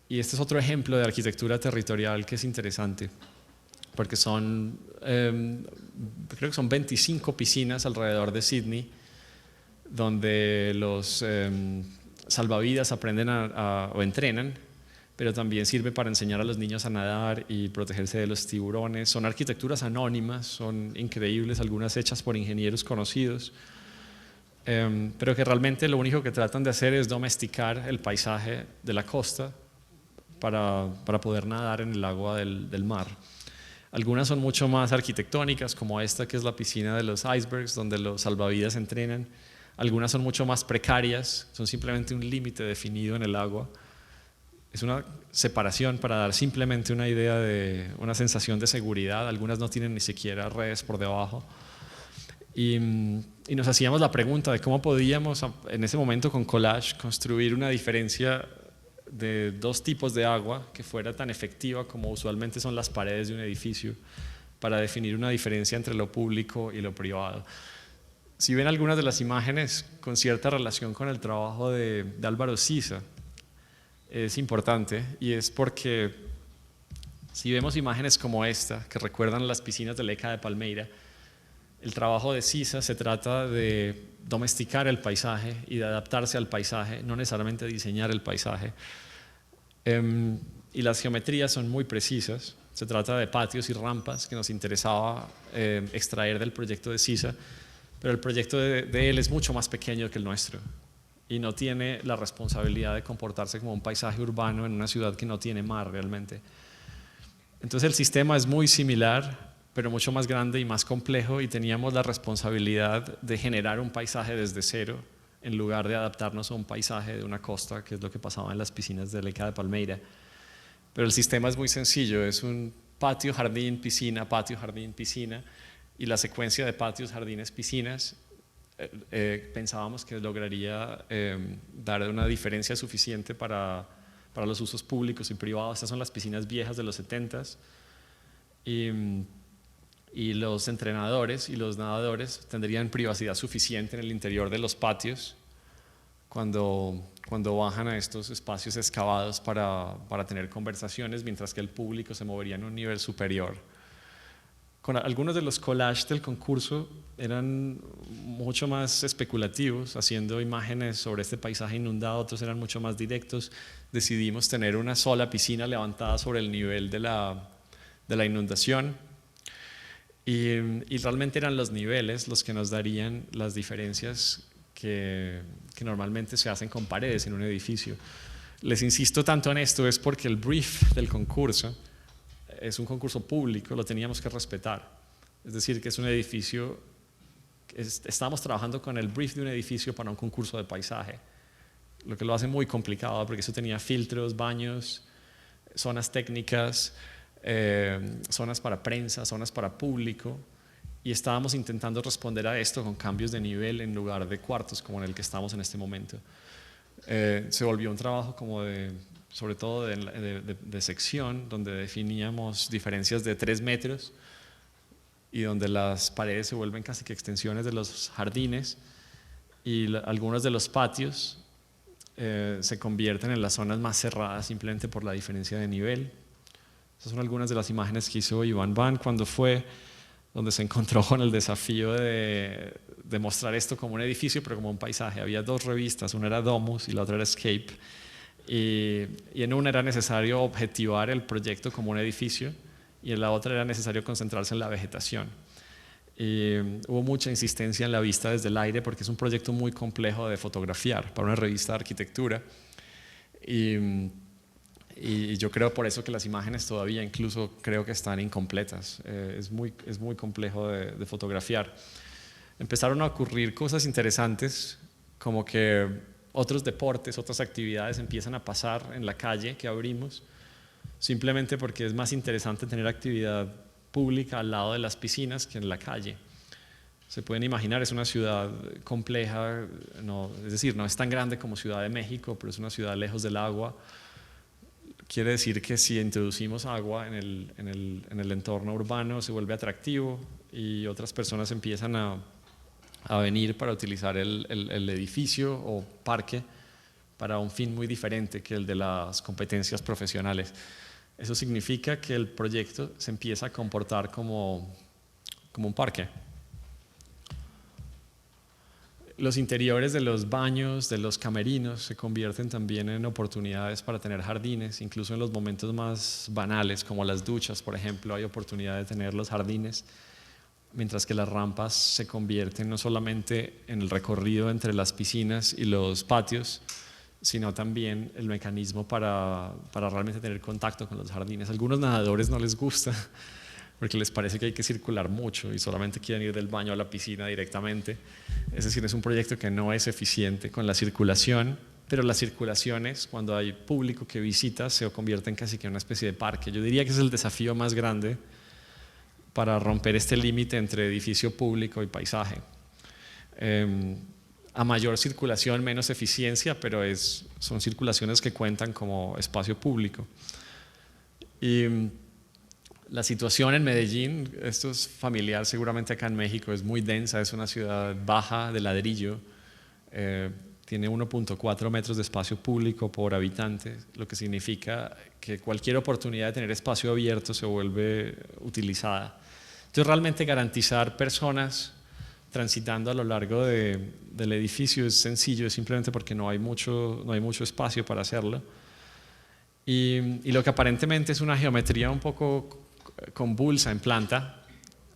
este es otro ejemplo de arquitectura territorial que es interesante, porque creo que son 25 piscinas alrededor de Sydney, donde los salvavidas aprenden o entrenan, pero también sirve para enseñar a los niños a nadar y protegerse de los tiburones. Son arquitecturas anónimas, son increíbles, algunas hechas por ingenieros conocidos, pero que realmente lo único que tratan de hacer es domesticar el paisaje de la costa para poder nadar en el agua del mar. Algunas son mucho más arquitectónicas, como esta que es la piscina de los icebergs, donde los salvavidas entrenan. Algunas son mucho más precarias, son simplemente un límite definido en el agua. Es una separación para dar simplemente una idea de una sensación de seguridad. Algunas no tienen ni siquiera redes por debajo. Y nos hacíamos la pregunta de cómo podíamos en ese momento con collage construir una diferencia de 2 tipos de agua que fuera tan efectiva como usualmente son las paredes de un edificio, para definir una diferencia entre lo público y lo privado. Si ven algunas de las imágenes con cierta relación con el trabajo de Álvaro Siza, es importante, y es porque si vemos imágenes como esta que recuerdan las piscinas de Leca de Palmeira, el trabajo de Siza se trata de domesticar el paisaje y de adaptarse al paisaje, no necesariamente diseñar el paisaje. Y las geometrías son muy precisas. Se trata de patios y rampas que nos interesaba extraer del proyecto de Sisa, pero el proyecto de él es mucho más pequeño que el nuestro y no tiene la responsabilidad de comportarse como un paisaje urbano en una ciudad que no tiene mar realmente. Entonces el sistema es muy similar, pero mucho más grande y más complejo, y teníamos la responsabilidad de generar un paisaje desde cero en lugar de adaptarnos a un paisaje de una costa, que es lo que pasaba en las piscinas de Leca de Palmeira. Pero el sistema es muy sencillo, es un patio, jardín, piscina, patio, jardín, piscina, y la secuencia de patios, jardines, piscinas pensábamos que lograría dar una diferencia suficiente para los usos públicos y privados. Estas son las piscinas viejas de los 70s, y los entrenadores y los nadadores tendrían privacidad suficiente en el interior de los patios cuando bajan a estos espacios excavados para tener conversaciones, mientras que el público se movería en un nivel superior. Algunos de los collages del concurso eran mucho más especulativos, haciendo imágenes sobre este paisaje inundado, otros eran mucho más directos. Decidimos tener una sola piscina levantada sobre el nivel de la inundación, y realmente eran los niveles los que nos darían las diferencias que normalmente se hacen con paredes en un edificio. Les insisto tanto en esto es porque el brief del concurso es un concurso público, lo teníamos que respetar. Es decir, que es un edificio, estamos trabajando con el brief de un edificio para un concurso de paisaje, lo que lo hace muy complicado, porque eso tenía filtros, baños, zonas técnicas, zonas para prensa, zonas para público, y estábamos intentando responder a esto con cambios de nivel en lugar de cuartos como en el que estamos en este momento. Se volvió un trabajo como sobre todo de sección, donde definíamos diferencias de 3 metros y donde las paredes se vuelven casi que extensiones de los jardines, y algunos de los patios se convierten en las zonas más cerradas simplemente por la diferencia de nivel. Estas son algunas de las imágenes que hizo Iván Van cuando fue, donde se encontró con el desafío de mostrar esto como un edificio, pero como un paisaje. Había 2 revistas, una era Domus y la otra era Escape, y en una era necesario objetivar el proyecto como un edificio, y en la otra era necesario concentrarse en la vegetación. Hubo mucha insistencia en la vista desde el aire, porque es un proyecto muy complejo de fotografiar para una revista de arquitectura, y yo creo por eso que las imágenes todavía incluso creo que están incompletas. Es muy complejo de fotografiar. Empezaron a ocurrir cosas interesantes, como que otros deportes, otras actividades empiezan a pasar en la calle que abrimos, simplemente porque es más interesante tener actividad pública al lado de las piscinas que en la calle. Se pueden imaginar, es una ciudad compleja, es decir, no es tan grande como Ciudad de México, pero es una ciudad lejos del agua. Quiere decir que si introducimos agua en el entorno urbano se vuelve atractivo, y otras personas empiezan a venir para utilizar el edificio o parque para un fin muy diferente que el de las competencias profesionales. Eso significa que el proyecto se empieza a comportar como un parque. Los interiores de los baños, de los camerinos, se convierten también en oportunidades para tener jardines, incluso en los momentos más banales, como las duchas, por ejemplo, hay oportunidad de tener los jardines, mientras que las rampas se convierten no solamente en el recorrido entre las piscinas y los patios, sino también el mecanismo para realmente tener contacto con los jardines. A algunos nadadores no les gusta, porque les parece que hay que circular mucho y solamente quieren ir del baño a la piscina directamente. Es decir, es un proyecto que no es eficiente con la circulación, pero las circulaciones, cuando hay público que visita, se convierten casi que en una especie de parque. Yo diría que es el desafío más grande para romper este límite entre edificio público y paisaje. A mayor circulación, menos eficiencia, pero son circulaciones que cuentan como espacio público. Y la situación en Medellín, esto es familiar seguramente acá en México, es muy densa, es una ciudad baja de ladrillo, tiene 1.4 metros de espacio público por habitante, lo que significa que cualquier oportunidad de tener espacio abierto se vuelve utilizada. Entonces realmente garantizar personas transitando a lo largo del edificio es sencillo, es simplemente porque no hay mucho espacio para hacerlo. Y lo que aparentemente es una geometría un poco convulsa en planta,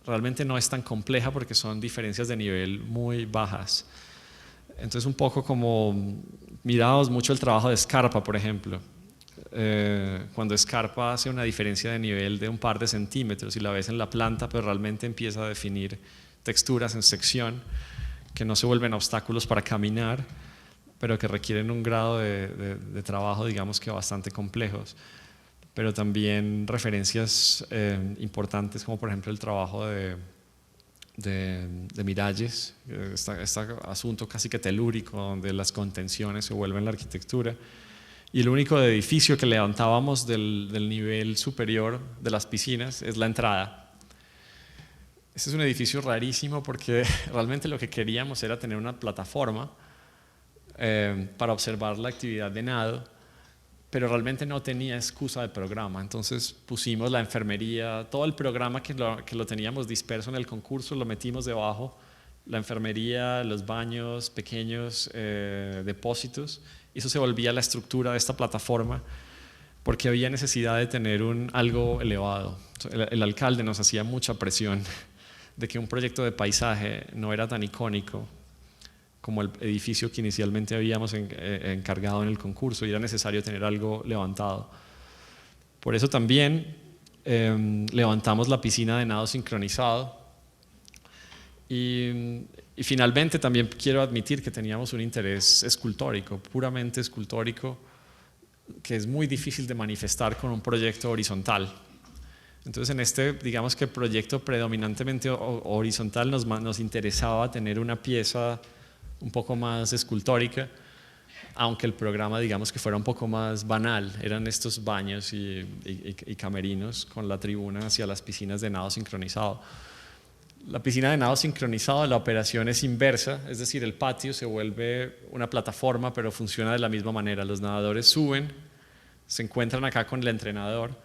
realmente no es tan compleja porque son diferencias de nivel muy bajas. Entonces un poco como miramos mucho el trabajo de Scarpa, por ejemplo. Cuando Scarpa hace una diferencia de nivel de un par de centímetros y la ves en la planta, pero realmente empieza a definir texturas en sección que no se vuelven obstáculos para caminar, pero que requieren un grado de trabajo, digamos que bastante complejos. Pero también referencias importantes, como por ejemplo el trabajo de Miralles, este asunto casi que telúrico, donde las contenciones se vuelven la arquitectura. Y el único edificio que levantábamos del nivel superior de las piscinas es la entrada. Este es un edificio rarísimo porque realmente lo que queríamos era tener una plataforma para observar la actividad de nado, pero realmente no tenía excusa de programa. Entonces pusimos la enfermería, todo el programa que lo teníamos disperso en el concurso lo metimos debajo, la enfermería, los baños, pequeños depósitos, y eso se volvía la estructura de esta plataforma porque había necesidad de tener algo elevado. El alcalde nos hacía mucha presión de que un proyecto de paisaje no era tan icónico como el edificio que inicialmente habíamos encargado en el concurso, y era necesario tener algo levantado. Por eso también levantamos la piscina de nado sincronizado. Y finalmente también quiero admitir que teníamos un interés escultórico, puramente escultórico, que es muy difícil de manifestar con un proyecto horizontal. Entonces en este, digamos que proyecto predominantemente horizontal nos interesaba tener una pieza un poco más escultórica, aunque el programa, digamos que fuera un poco más banal. Eran estos baños y camerinos con la tribuna hacia las piscinas de nado sincronizado. La piscina de nado sincronizado, la operación es inversa, es decir, el patio se vuelve una plataforma, pero funciona de la misma manera. Los nadadores suben, se encuentran acá con el entrenador,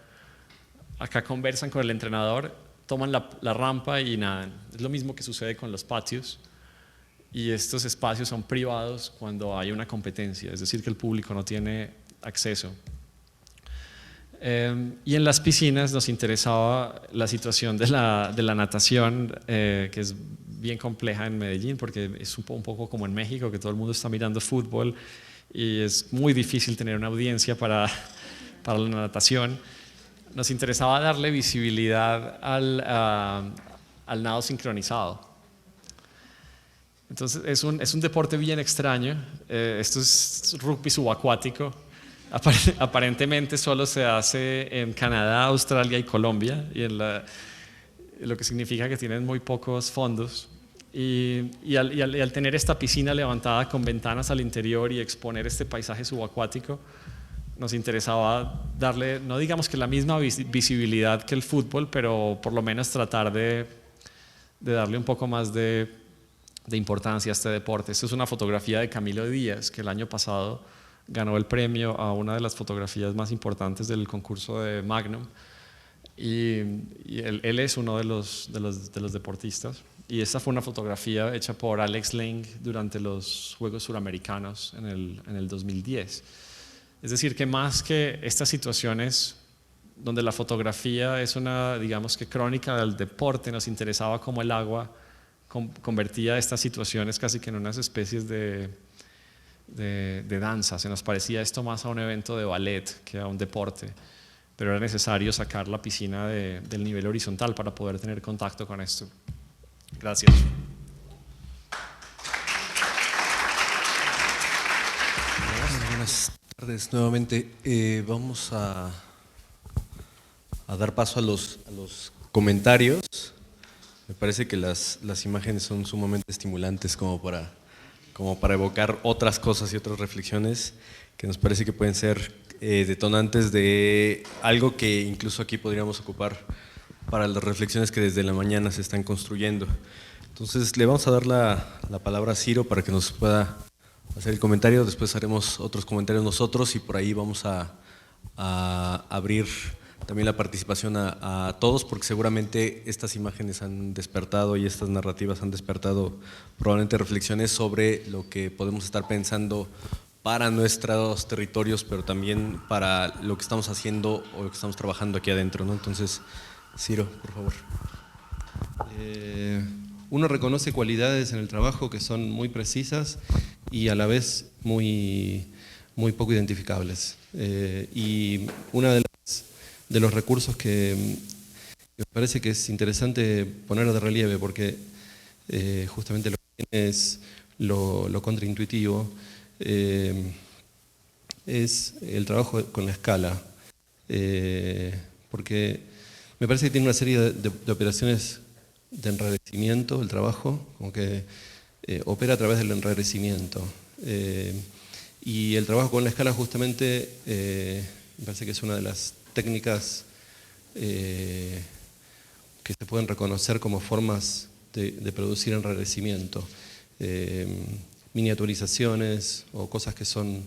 acá conversan con el entrenador, toman la rampa y nadan. Es lo mismo que sucede con los patios, y estos espacios son privados cuando hay una competencia, es decir, que el público no tiene acceso. Y en las piscinas nos interesaba la situación de la natación, que es bien compleja en Medellín, porque es un poco como en México, que todo el mundo está mirando fútbol y es muy difícil tener una audiencia para la natación. Nos interesaba darle visibilidad al nado sincronizado. Entonces es un deporte bien extraño. Esto es rugby subacuático. Aparentemente solo se hace en Canadá, Australia y Colombia, y lo que significa que tienen muy pocos fondos. Y al tener esta piscina levantada con ventanas al interior y exponer este paisaje subacuático, nos interesaba darle, no digamos que la misma visibilidad que el fútbol, pero por lo menos tratar de darle un poco más de importancia a este deporte. Esta es una fotografía de Camilo Díaz, que el año pasado ganó el premio a una de las fotografías más importantes del concurso de Magnum, y él es uno de los deportistas, y esta fue una fotografía hecha por Alex Lang durante los Juegos Suramericanos en el 2010. Es decir, que más que estas situaciones donde la fotografía es una, digamos que crónica del deporte, nos interesaba cómo el agua convertía estas situaciones casi que en unas especies de danza. Se nos parecía esto más a un evento de ballet que a un deporte, pero era necesario sacar la piscina del nivel horizontal para poder tener contacto con esto. Gracias. Buenas tardes nuevamente. Vamos a dar paso a los comentarios. Me parece que las imágenes son sumamente estimulantes como para evocar otras cosas y otras reflexiones que nos parece que pueden ser detonantes de algo que incluso aquí podríamos ocupar para las reflexiones que desde la mañana se están construyendo. Entonces le vamos a dar la palabra a Ciro para que nos pueda hacer el comentario. Después haremos otros comentarios nosotros y por ahí vamos a abrir también la participación a todos, porque seguramente estas imágenes han despertado y estas narrativas han despertado probablemente reflexiones sobre lo que podemos estar pensando para nuestros territorios, pero también para lo que estamos haciendo o lo que estamos trabajando aquí adentro, ¿no? Entonces, Ciro, por favor. Uno reconoce cualidades en el trabajo que son muy precisas y a la vez muy poco identificables. Y una de los recursos que me parece que es interesante poner de relieve, porque justamente lo que tiene es lo contraintuitivo, es el trabajo con la escala, porque me parece que tiene una serie de operaciones de enrarecimiento el trabajo, como que opera a través del enrarecimiento. Y el trabajo con la escala justamente me parece que es una de las técnicas que se pueden reconocer como formas de producir enrarecimiento. Miniaturizaciones o cosas que son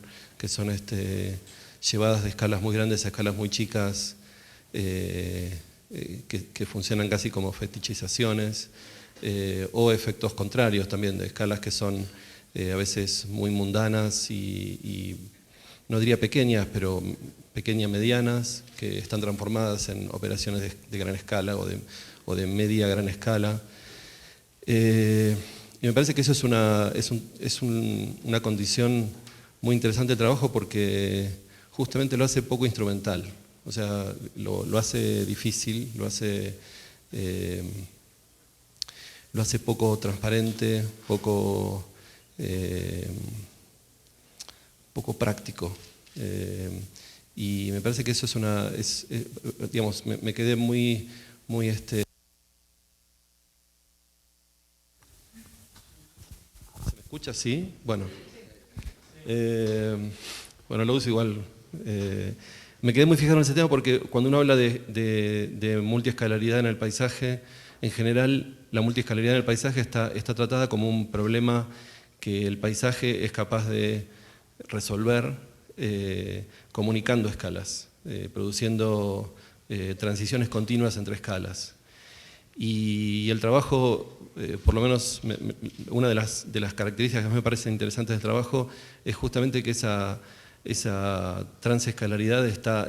llevadas de escalas muy grandes a escalas muy chicas, que funcionan casi como fetichizaciones, o efectos contrarios también, de escalas que son a veces muy mundanas y no diría pequeñas, pero medianas, que están transformadas en operaciones de gran escala o de media gran escala. Y me parece que eso es una condición muy interesante del trabajo, porque justamente lo hace poco instrumental. O sea, lo hace difícil, lo hace poco transparente, poco práctico. Y me parece que eso digamos, me quedé muy ¿Se me escucha? ¿Sí? Bueno. Bueno, lo uso igual. Me quedé muy fijado en ese tema porque cuando uno habla de multiescalaridad en el paisaje, en general la multiescalaridad en el paisaje está tratada como un problema que el paisaje es capaz de resolver comunicando escalas, produciendo transiciones continuas entre escalas. Y el trabajo, por lo menos una de las características que me parecen interesantes del trabajo es justamente que esa transescalaridad está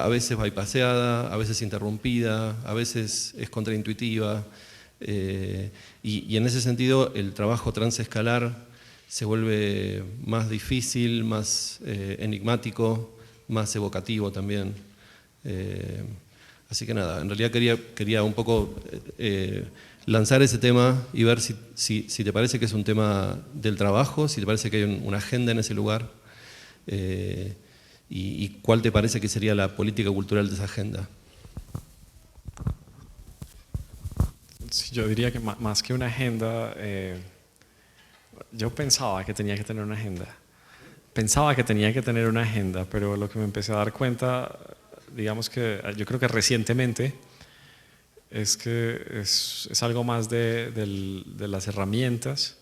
a veces bypaseada, a veces interrumpida, a veces es contraintuitiva, y en ese sentido el trabajo transescalar se vuelve más difícil, más enigmático, más evocativo también. Así que nada, en realidad quería un poco lanzar ese tema y ver si te parece que es un tema del trabajo, si te parece que hay una agenda en ese lugar, y cuál te parece que sería la política cultural de esa agenda. Sí, yo diría que más que una agenda, yo pensaba que tenía que tener una agenda. Pero lo que me empecé a dar cuenta, digamos que yo creo que recientemente, es que es algo más de las herramientas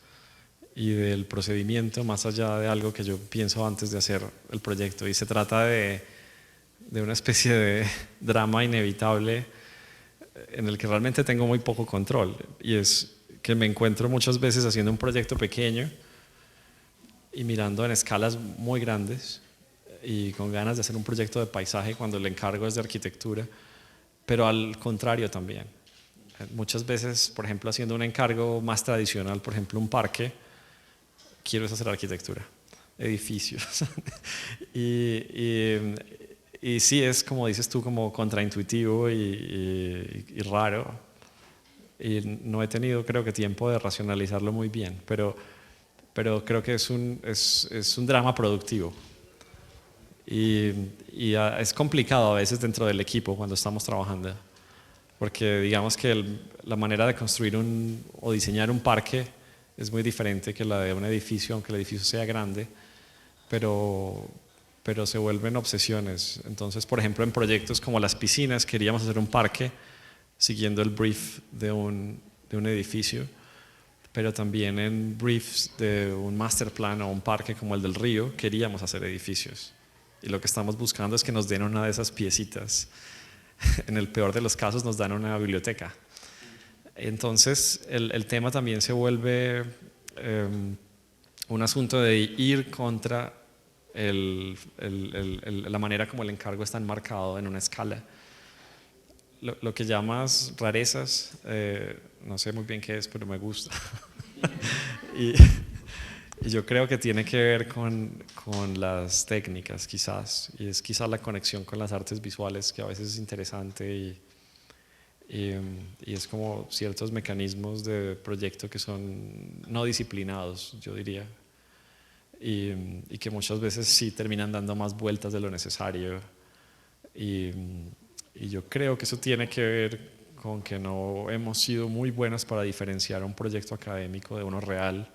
y del procedimiento, más allá de algo que yo pienso antes de hacer el proyecto. Y se trata de una especie de drama inevitable en el que realmente tengo muy poco control, y es que me encuentro muchas veces haciendo un proyecto pequeño y mirando en escalas muy grandes y con ganas de hacer un proyecto de paisaje cuando el encargo es de arquitectura, pero al contrario también. Muchas veces, por ejemplo, haciendo un encargo más tradicional, por ejemplo un parque, quiero hacer arquitectura, edificios. Y sí, es como dices tú, como contraintuitivo y raro. Y no he tenido, creo que, tiempo de racionalizarlo muy bien, pero creo que es un drama productivo. Y es complicado a veces dentro del equipo cuando estamos trabajando, porque digamos que la manera de construir o diseñar un parque es muy diferente que la de un edificio, aunque el edificio sea grande, pero se vuelven obsesiones. Entonces, por ejemplo, en proyectos como las piscinas, queríamos hacer un parque siguiendo el brief de un edificio, pero también en briefs de un master plan o un parque como el del Río, queríamos hacer edificios. y lo que estamos buscando es que nos den una de esas piecitas. En el peor de los casos nos dan una biblioteca. Entonces el tema también se vuelve un asunto de ir contra la manera como el encargo está enmarcado en una escala. Lo que llamas rarezas, no sé muy bien qué es, pero me gusta. y yo creo que tiene que ver con las técnicas quizás, y es quizás la conexión con las artes visuales que a veces es interesante y es como ciertos mecanismos de proyecto que son no disciplinados, yo diría, y que muchas veces sí terminan dando más vueltas de lo necesario, y yo creo que eso tiene que ver con que no hemos sido muy buenas para diferenciar un proyecto académico de uno real,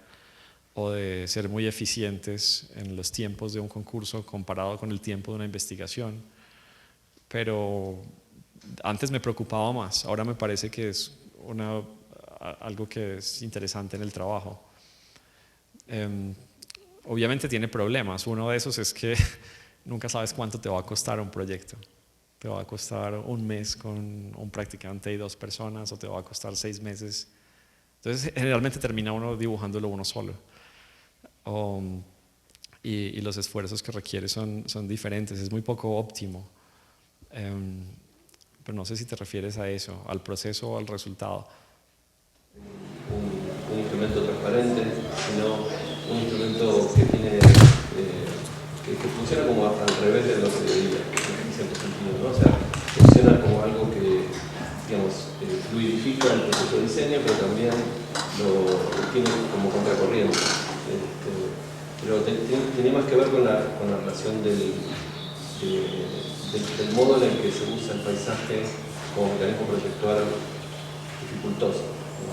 o de ser muy eficientes en los tiempos de un concurso comparado con el tiempo de una investigación. Pero antes me preocupaba más, ahora me parece que es algo que es interesante en el trabajo. Obviamente tiene problemas, uno de esos es que nunca sabes cuánto te va a costar un proyecto. Te va a costar un mes con un practicante y 2 personas, o te va a costar 6 meses. Entonces generalmente termina uno dibujándolo uno solo. Y los esfuerzos que requiere son diferentes, es muy poco óptimo. Pero no sé si te refieres a eso, al proceso o al resultado. Un instrumento transparente, sino un instrumento que tiene que funciona como al revés de lo que debería, en cierto sentido, ¿no? O sea, funciona como algo que, digamos, fluidifica el proceso de diseño, pero también lo tiene como contracorriente. Pero tenía más que ver con la relación del modo en el que se usa el paisaje como mecanismo proyectual dificultoso, ¿no?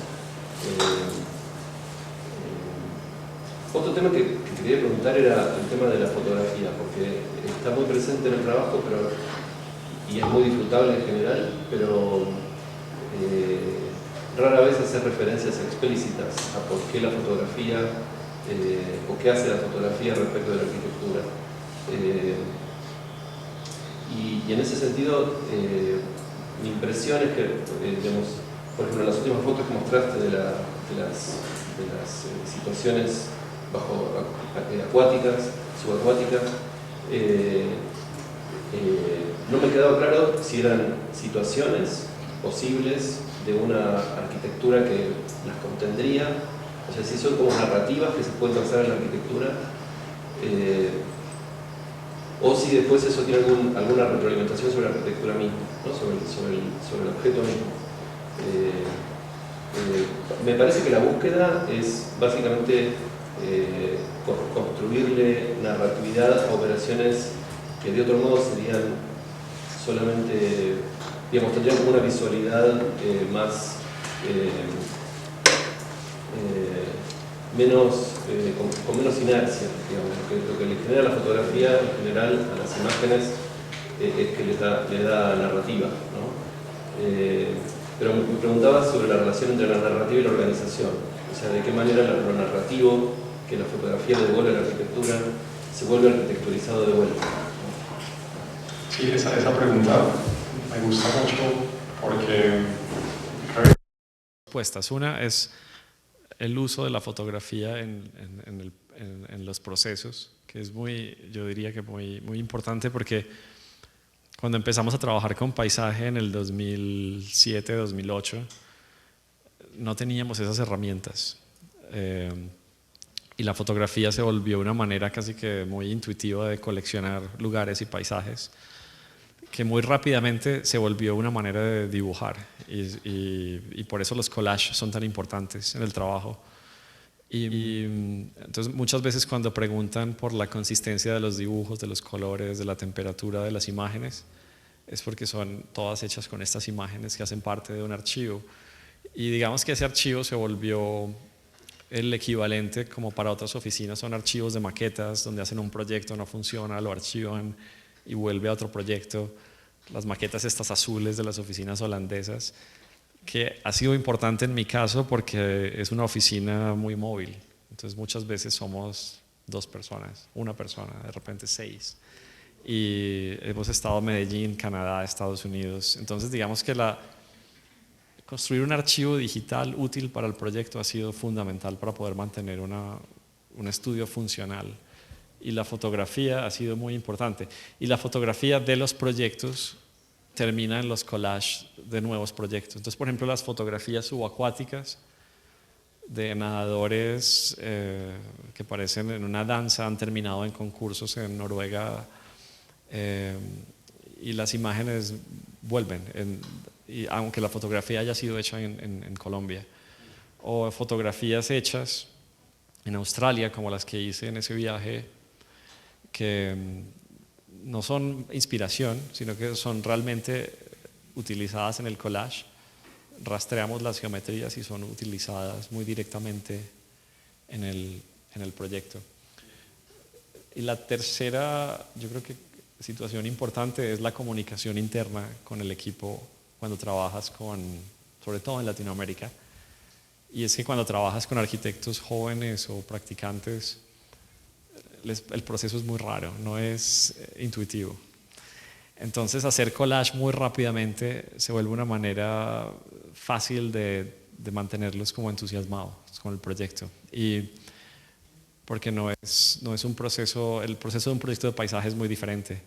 Otro tema que quería preguntar era el tema de la fotografía, porque está muy presente en el trabajo y es muy disfrutable en general, pero rara vez hace referencias explícitas a por qué la fotografía o qué hace la fotografía respecto de la arquitectura. Y en ese sentido, mi impresión es que, digamos, por ejemplo, las últimas fotos que mostraste de las situaciones acuáticas, subacuáticas, no me quedaba claro si eran situaciones posibles de una arquitectura que las contendría, o sea, si son como narrativas que se pueden basar en la arquitectura, o si después eso tiene alguna retroalimentación sobre la arquitectura misma, ¿no? sobre el objeto mismo. Me parece que la búsqueda es básicamente construirle narratividad a operaciones que de otro modo serían solamente, digamos, tendrían como una visualidad con menos inercia, digamos. Lo que le genera la fotografía en general a las imágenes es que le da narrativa, ¿no? Pero me preguntaba sobre la relación entre la narrativa y la organización, o sea, de qué manera lo narrativo que la fotografía devuelve a la arquitectura se vuelve arquitecturizado de vuelta. Sí, esa pregunta me gusta mucho porque respuestas. Una es el uso de la fotografía en los procesos, que es yo diría que muy importante, porque cuando empezamos a trabajar con paisaje en el 2007, 2008, no teníamos esas herramientas. Y la fotografía se volvió una manera casi que muy intuitiva de coleccionar lugares y paisajes, que muy rápidamente se volvió una manera de dibujar, y por eso los collages son tan importantes en el trabajo. Y entonces muchas veces cuando preguntan por la consistencia de los dibujos, de los colores, de la temperatura de las imágenes, es porque son todas hechas con estas imágenes que hacen parte de un archivo. Y digamos que ese archivo se volvió el equivalente, como para otras oficinas, son archivos de maquetas donde hacen un proyecto, no funciona, lo archivan y vuelve a otro proyecto. Las maquetas estas azules de las oficinas holandesas, que ha sido importante en mi caso porque es una oficina muy móvil. Entonces muchas veces somos 2 personas, 1 persona, de repente 6. y hemos estado en Medellín, Canadá, Estados Unidos. Entonces digamos que construir un archivo digital útil para el proyecto ha sido fundamental para poder mantener un estudio funcional. Y la fotografía ha sido muy importante. Y la fotografía de los proyectos termina en los collages de nuevos proyectos. Entonces, por ejemplo, las fotografías subacuáticas de nadadores que parecen en una danza han terminado en concursos en Noruega, y las imágenes vuelven, y aunque la fotografía haya sido hecha en Colombia. O fotografías hechas en Australia, como las que hice en ese viaje, que no son inspiración, sino que son realmente utilizadas en el collage. Rastreamos las geometrías y son utilizadas muy directamente en el proyecto. Y la tercera, yo creo que situación importante es la comunicación interna con el equipo cuando trabajas sobre todo en Latinoamérica. Y es que cuando trabajas con arquitectos jóvenes o practicantes, el proceso es muy raro, no es intuitivo. Entonces hacer collage muy rápidamente se vuelve una manera fácil de mantenerlos como entusiasmados con el proyecto. Y porque no es un proceso, el proceso de un proyecto de paisaje es muy diferente.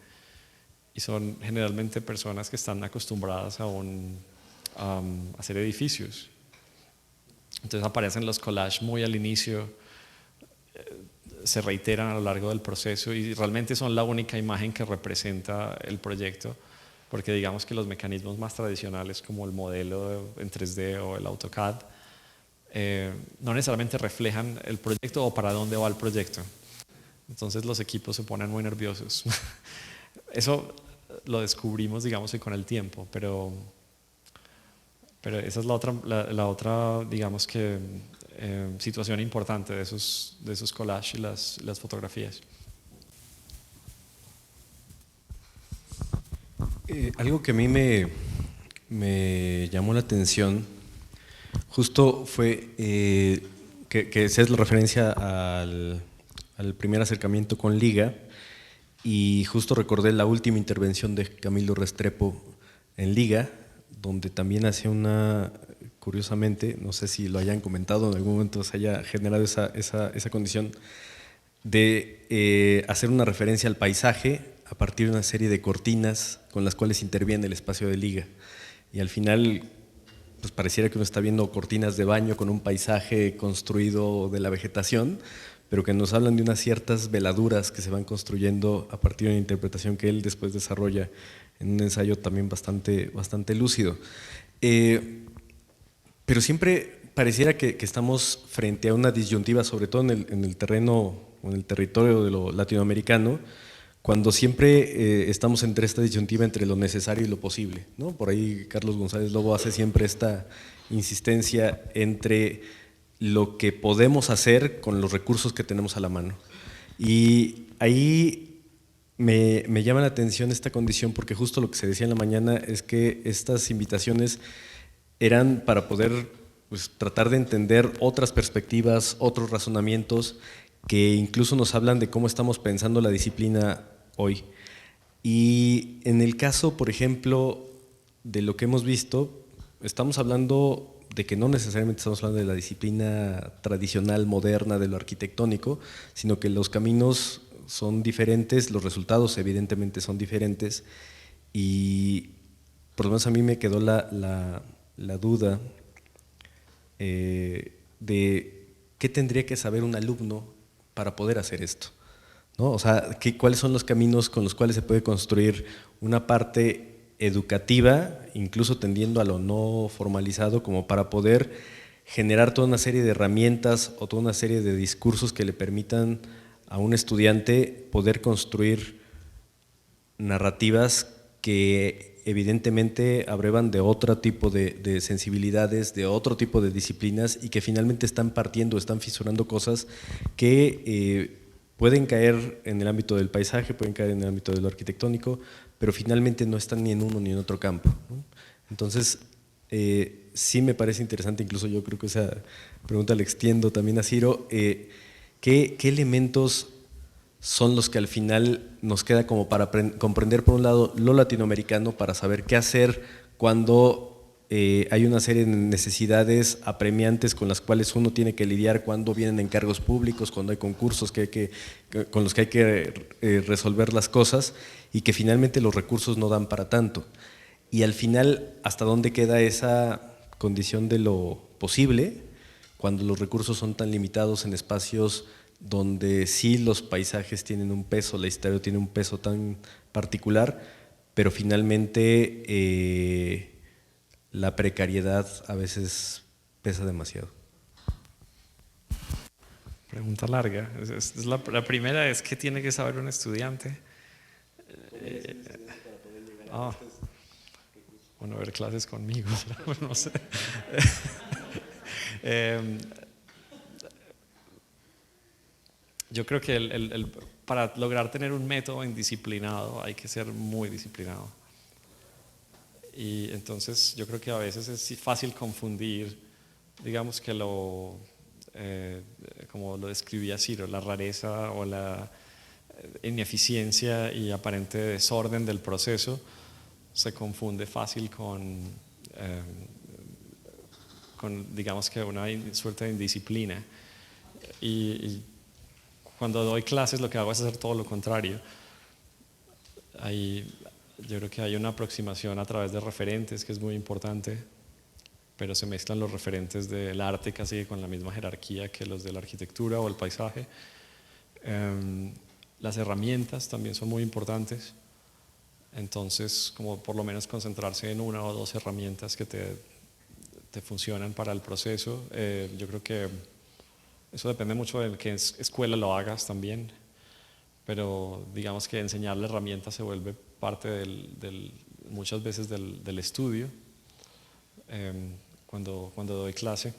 Y son generalmente personas que están acostumbradas a hacer edificios. Entonces aparecen los collages muy al inicio, se reiteran a lo largo del proceso y realmente son la única imagen que representa el proyecto, porque digamos que los mecanismos más tradicionales como el modelo en 3D o el AutoCAD no necesariamente reflejan el proyecto o para dónde va el proyecto. Entonces los equipos se ponen muy nerviosos. Eso lo descubrimos, digamos, con el tiempo, pero esa es la otra, digamos que situación importante de esos collages y las fotografías. Algo que a mí me llamó la atención justo fue que esa es la referencia al primer acercamiento con Liga, y justo recordé la última intervención de Camilo Restrepo en Liga, donde también hacía curiosamente, no sé si lo hayan comentado, en algún momento se haya generado esa condición de hacer una referencia al paisaje a partir de una serie de cortinas con las cuales interviene el espacio de Liga. Y al final, pues pareciera que uno está viendo cortinas de baño con un paisaje construido de la vegetación, pero que nos hablan de unas ciertas veladuras que se van construyendo a partir de una interpretación que él después desarrolla en un ensayo también bastante lúcido. Pero siempre pareciera que estamos frente a una disyuntiva, sobre todo en el terreno o en el territorio de lo latinoamericano, cuando siempre estamos entre esta disyuntiva entre lo necesario y lo posible, ¿no? Por ahí Carlos González Lobo hace siempre esta insistencia entre lo que podemos hacer con los recursos que tenemos a la mano. Y ahí me llama la atención esta condición, porque justo lo que se decía en la mañana es que estas invitaciones eran para poder, pues, tratar de entender otras perspectivas, otros razonamientos que incluso nos hablan de cómo estamos pensando la disciplina hoy. Y en el caso, por ejemplo, de lo que hemos visto, estamos hablando de que no necesariamente estamos hablando de la disciplina tradicional, moderna, de lo arquitectónico, sino que los caminos son diferentes, los resultados evidentemente son diferentes, y por lo menos a mí me quedó la duda de qué tendría que saber un alumno para poder hacer esto, ¿no? O sea, ¿cuáles son los caminos con los cuales se puede construir una parte educativa, incluso tendiendo a lo no formalizado, como para poder generar toda una serie de herramientas o toda una serie de discursos que le permitan a un estudiante poder construir narrativas que evidentemente abrevan de otro tipo de sensibilidades, de otro tipo de disciplinas, y que finalmente están partiendo, están fisurando cosas que pueden caer en el ámbito del paisaje, pueden caer en el ámbito de lo arquitectónico, pero finalmente no están ni en uno ni en otro campo, ¿no? Entonces, sí me parece interesante, incluso yo creo que esa pregunta le extiendo también a Ciro, ¿qué elementos son los que al final nos queda como para comprender, por un lado, lo latinoamericano, para saber qué hacer cuando hay una serie de necesidades apremiantes con las cuales uno tiene que lidiar cuando vienen encargos públicos, cuando hay concursos con los que hay que resolver las cosas, y que finalmente los recursos no dan para tanto. Y al final, ¿hasta dónde queda esa condición de lo posible cuando los recursos son tan limitados en espacios donde sí los paisajes tienen un peso, la historia tiene un peso tan particular, pero finalmente la precariedad a veces pesa demasiado? Pregunta larga. La primera es ¿qué tiene que saber un estudiante? Bueno, ver clases conmigo, no sé. Yo creo que para lograr tener un método indisciplinado hay que ser muy disciplinado. Y entonces yo creo que a veces es fácil confundir, digamos que como lo describía Ciro, la rareza o la ineficiencia y aparente desorden del proceso se confunde fácil con digamos que una suerte de indisciplina. Y cuando doy clases lo que hago es hacer todo lo contrario. Yo creo que hay una aproximación a través de referentes que es muy importante, pero se mezclan los referentes del arte casi con la misma jerarquía que los de la arquitectura o el paisaje. Las herramientas también son muy importantes, entonces como por lo menos concentrarse en una o dos herramientas que te funcionan para el proceso. Yo creo que eso depende mucho de qué escuela lo hagas también, pero digamos que enseñar la herramienta se vuelve parte muchas veces del estudio cuando doy clase.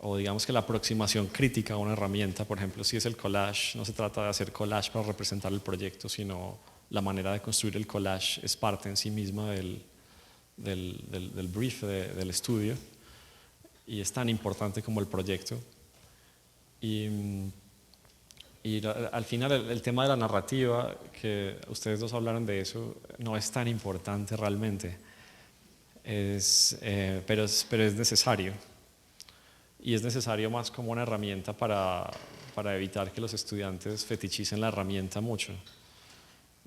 O digamos que la aproximación crítica a una herramienta, por ejemplo, si es el collage, no se trata de hacer collage para representar el proyecto, sino la manera de construir el collage es parte en sí misma del brief, del estudio, y es tan importante como el proyecto. Y al final el tema de la narrativa, que ustedes dos hablaron de eso, no es tan importante realmente, pero es necesario. Y es necesario más como una herramienta para evitar que los estudiantes fetichicen la herramienta mucho.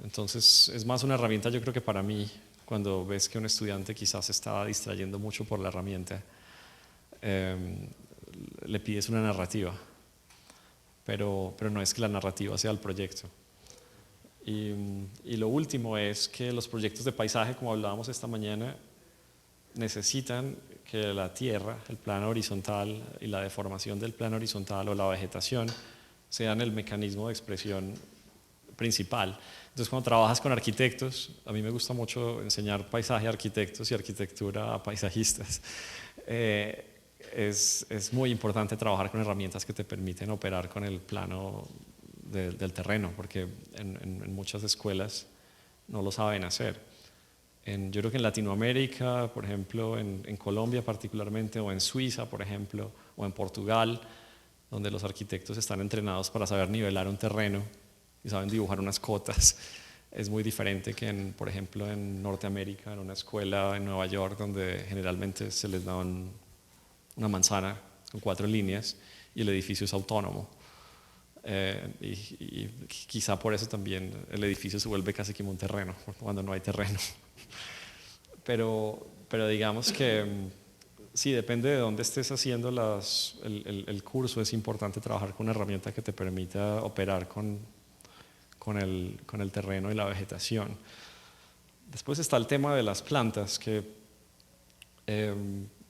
Entonces es más una herramienta, yo creo que para mí, cuando ves que un estudiante quizás se está distrayendo mucho por la herramienta, le pides una narrativa, pero no es que la narrativa sea el proyecto. Y lo último es que los proyectos de paisaje, como hablábamos esta mañana, necesitan que la tierra, el plano horizontal y la deformación del plano horizontal o la vegetación sean el mecanismo de expresión principal. Entonces, cuando trabajas con arquitectos, a mí me gusta mucho enseñar paisaje a arquitectos y arquitectura a paisajistas. Es muy importante trabajar con herramientas que te permiten operar con el plano del terreno, porque en muchas escuelas no lo saben hacer. Yo creo que en Latinoamérica, por ejemplo, en Colombia particularmente, o en Suiza, por ejemplo, o en Portugal, donde los arquitectos están entrenados para saber nivelar un terreno y saben dibujar unas cotas, es muy diferente que, por ejemplo, en Norteamérica, en una escuela en Nueva York, donde generalmente se les da una manzana con 4 líneas y el edificio es autónomo. Y quizá por eso también el edificio se vuelve casi como un terreno, cuando no hay terreno. Pero digamos que sí, depende de dónde estés haciendo el curso, es importante trabajar con una herramienta que te permita operar con el terreno y la vegetación. Después está el tema de las plantas, que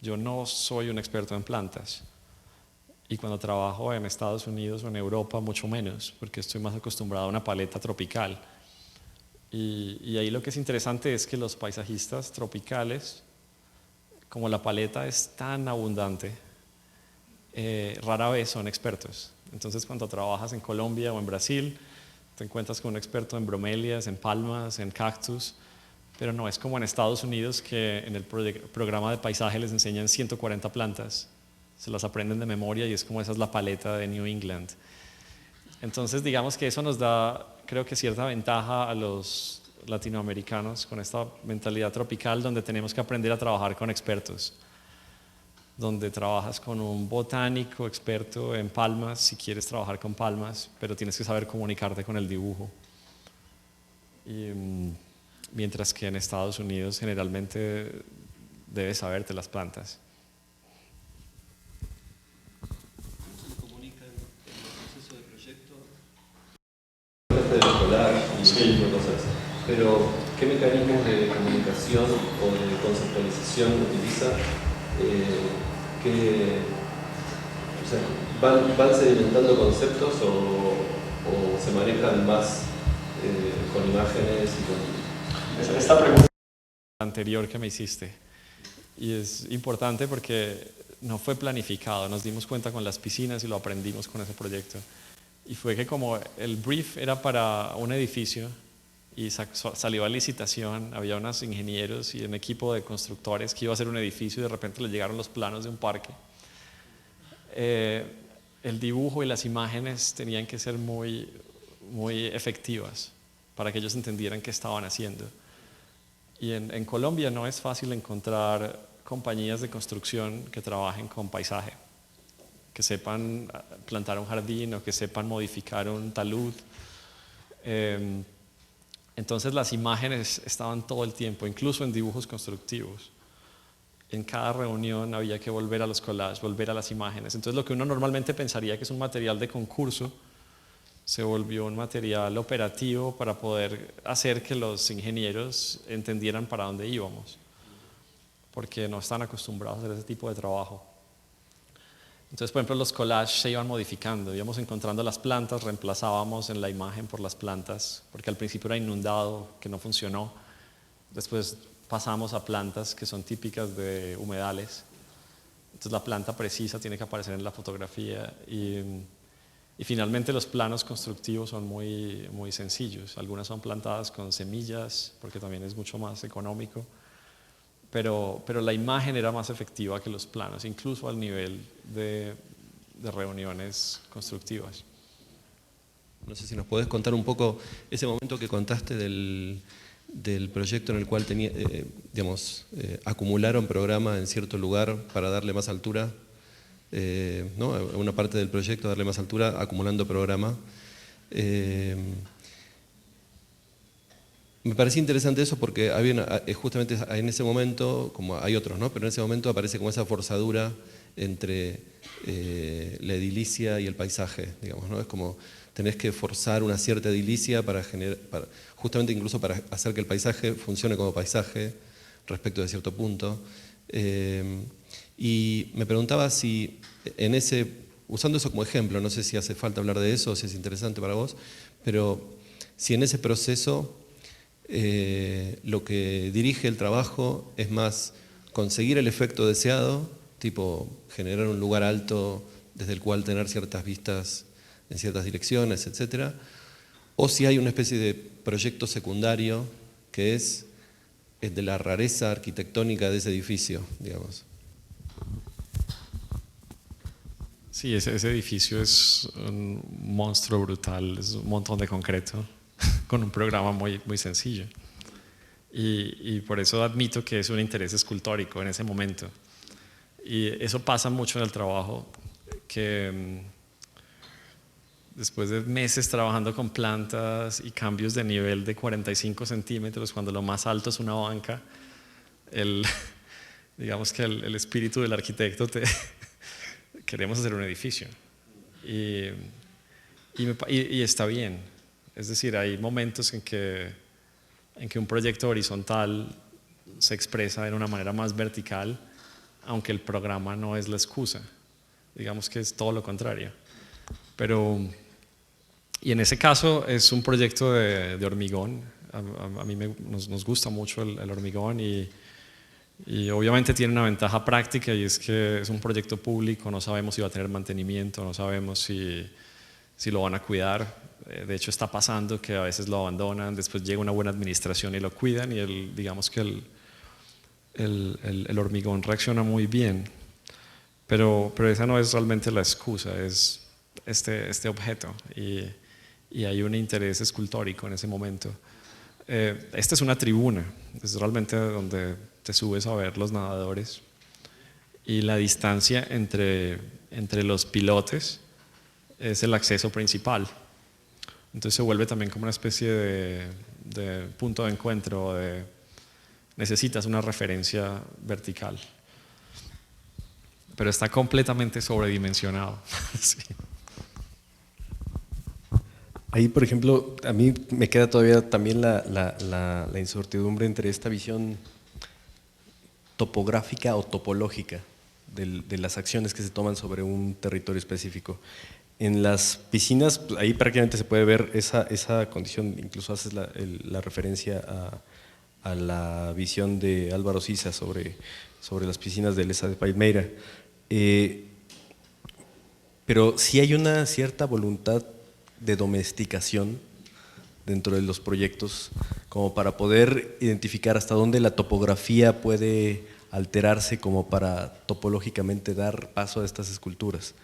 yo no soy un experto en plantas. Y cuando trabajo en Estados Unidos o en Europa, mucho menos, porque estoy más acostumbrado a una paleta tropical. Y ahí lo que es interesante es que los paisajistas tropicales, como la paleta es tan abundante, rara vez son expertos. Entonces, cuando trabajas en Colombia o en Brasil, te encuentras con un experto en bromelias, en palmas, en cactus, pero no es como en Estados Unidos, que en el programa de paisaje les enseñan 140 plantas, se las aprenden de memoria y es como esa es la paleta de New England. Entonces, digamos que eso nos da, creo que cierta ventaja a los latinoamericanos con esta mentalidad tropical, donde tenemos que aprender a trabajar con expertos, donde trabajas con un botánico experto en palmas si quieres trabajar con palmas, pero tienes que saber comunicarte con el dibujo. Y, mientras que en Estados Unidos generalmente debes saberte las plantas. ¿Cómo se comunican en el proceso de proyecto? De los collage y ese tipo de cosas. Pero, ¿qué mecanismos de comunicación o de conceptualización utiliza? O sea, ¿van sedimentando conceptos o se manejan más con imágenes y con... Esta pregunta anterior que me hiciste, y es importante porque no fue planificado, nos dimos cuenta con las piscinas y lo aprendimos con ese proyecto. Y fue que como el brief era para un edificio y salió a licitación, había unos ingenieros y un equipo de constructores que iba a hacer un edificio y de repente le llegaron los planos de un parque. El dibujo y las imágenes tenían que ser muy, muy efectivas para que ellos entendieran qué estaban haciendo. Y en Colombia no es fácil encontrar compañías de construcción que trabajen con paisaje, que sepan plantar un jardín o que sepan modificar un talud. Entonces las imágenes estaban todo el tiempo, incluso en dibujos constructivos. En cada reunión había que volver a los collages, volver a las imágenes. Entonces lo que uno normalmente pensaría que es un material de concurso se volvió un material operativo para poder hacer que los ingenieros entendieran para dónde íbamos, porque no están acostumbrados a hacer ese tipo de trabajo. Entonces, por ejemplo, los collages se iban modificando, íbamos encontrando las plantas, reemplazábamos en la imagen por las plantas, porque al principio era inundado, que no funcionó. Después pasamos a plantas que son típicas de humedales. Entonces la planta precisa tiene que aparecer en la fotografía y finalmente los planos constructivos son muy, muy sencillos. Algunas son plantadas con semillas, porque también es mucho más económico. Pero la imagen era más efectiva que los planos, incluso al nivel de reuniones constructivas. No sé si nos podés contar un poco ese momento que contaste del proyecto en el cual acumularon programa en cierto lugar para darle más altura, ¿no? A una parte del proyecto darle más altura acumulando programa. Me parecía interesante eso porque había justamente en ese momento, como hay otros, ¿no? Pero en ese momento aparece como esa forzadura entre la edilicia y el paisaje, digamos, ¿no? Es como tenés que forzar una cierta edilicia justamente incluso para hacer que el paisaje funcione como paisaje respecto de cierto punto. Y me preguntaba si usando eso como ejemplo, no sé si hace falta hablar de eso o si es interesante para vos, pero si en ese proceso lo que dirige el trabajo es más conseguir el efecto deseado, tipo generar un lugar alto desde el cual tener ciertas vistas en ciertas direcciones, etc. O si hay una especie de proyecto secundario que es el de la rareza arquitectónica de ese edificio, digamos. Sí, ese edificio es un monstruo brutal, es un montón de concreto con un programa muy, muy sencillo. Y por eso admito que es un interés escultórico en ese momento. Y eso pasa mucho en el trabajo, que después de meses trabajando con plantas y cambios de nivel de 45 centímetros, cuando lo más alto es una banca, digamos que el espíritu del arquitecto queremos hacer un edificio. Y está bien. Es decir, hay momentos en que un proyecto horizontal se expresa de una manera más vertical, aunque el programa no es la excusa. Digamos que es todo lo contrario. Y en ese caso es un proyecto de hormigón. A mí nos gusta mucho el hormigón y obviamente tiene una ventaja práctica, y es que es un proyecto público, no sabemos si va a tener mantenimiento, no sabemos si lo van a cuidar. De hecho está pasando que a veces lo abandonan, después llega una buena administración y lo cuidan, y digamos que el hormigón reacciona muy bien, pero esa no es realmente la excusa, es este objeto y hay un interés escultórico en ese momento. Esta es una tribuna, es realmente donde te subes a ver los nadadores y la distancia entre los pilotes es el acceso principal. Entonces se vuelve también como una especie de punto de encuentro, necesitas una referencia vertical. Pero está completamente sobredimensionado. Sí. Ahí, por ejemplo, a mí me queda todavía también la incertidumbre entre esta visión topográfica o topológica de las acciones que se toman sobre un territorio específico. En las piscinas, pues, ahí prácticamente se puede ver esa condición, incluso haces la referencia a la visión de Álvaro Siza sobre las piscinas de Lessa de Palmeira. Pero sí hay una cierta voluntad de domesticación dentro de los proyectos, como para poder identificar hasta dónde la topografía puede alterarse como para topológicamente dar paso a estas esculturas.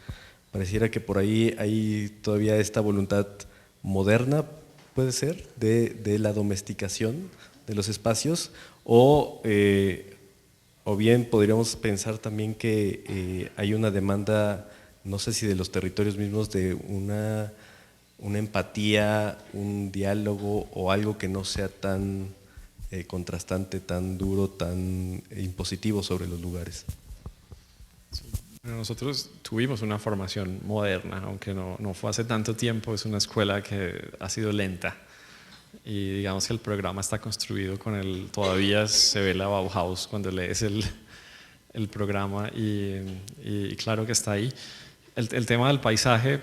Pareciera que por ahí hay todavía esta voluntad moderna, puede ser, de la domesticación de los espacios, o bien podríamos pensar también que hay una demanda, no sé si de los territorios mismos, de una empatía, un diálogo o algo que no sea tan contrastante, tan duro, tan impositivo sobre los lugares. Sí. Nosotros tuvimos una formación moderna, aunque no fue hace tanto tiempo, es una escuela que ha sido lenta y digamos que el programa está construido todavía se ve la Bauhaus cuando lees el programa y claro que está ahí. El tema del paisaje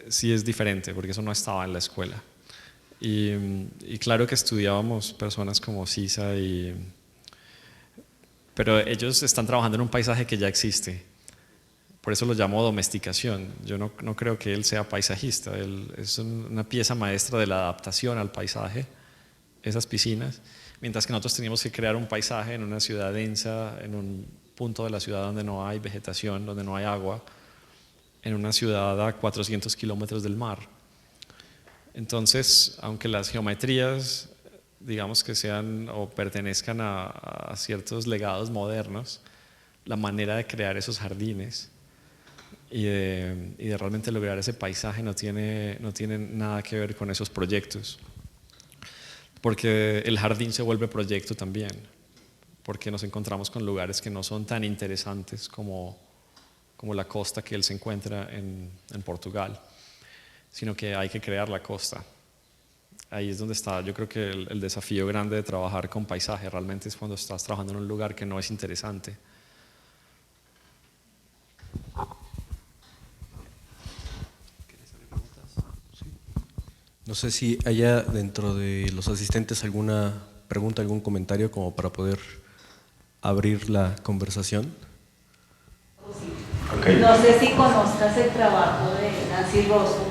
sí es diferente porque eso no estaba en la escuela y claro que estudiábamos personas como Siza pero ellos están trabajando en un paisaje que ya existe, por eso lo llamo domesticación. Yo no creo que él sea paisajista, él es una pieza maestra de la adaptación al paisaje, esas piscinas, mientras que nosotros teníamos que crear un paisaje en una ciudad densa, en un punto de la ciudad donde no hay vegetación, donde no hay agua, en una ciudad a 400 kilómetros del mar. Entonces, aunque las geometrías, digamos que sean o pertenezcan a ciertos legados modernos, la manera de crear esos jardines y de realmente lograr ese paisaje no tiene nada que ver con esos proyectos. Porque el jardín se vuelve proyecto también, porque nos encontramos con lugares que no son tan interesantes como la costa que él se encuentra en Portugal, sino que hay que crear la costa. Ahí es donde está, yo creo que el desafío grande de trabajar con paisaje, realmente es cuando estás trabajando en un lugar que no es interesante. No sé si haya dentro de los asistentes alguna pregunta, algún comentario como para poder abrir la conversación. Okay. No sé si conozcas el trabajo de Nancy Rosso,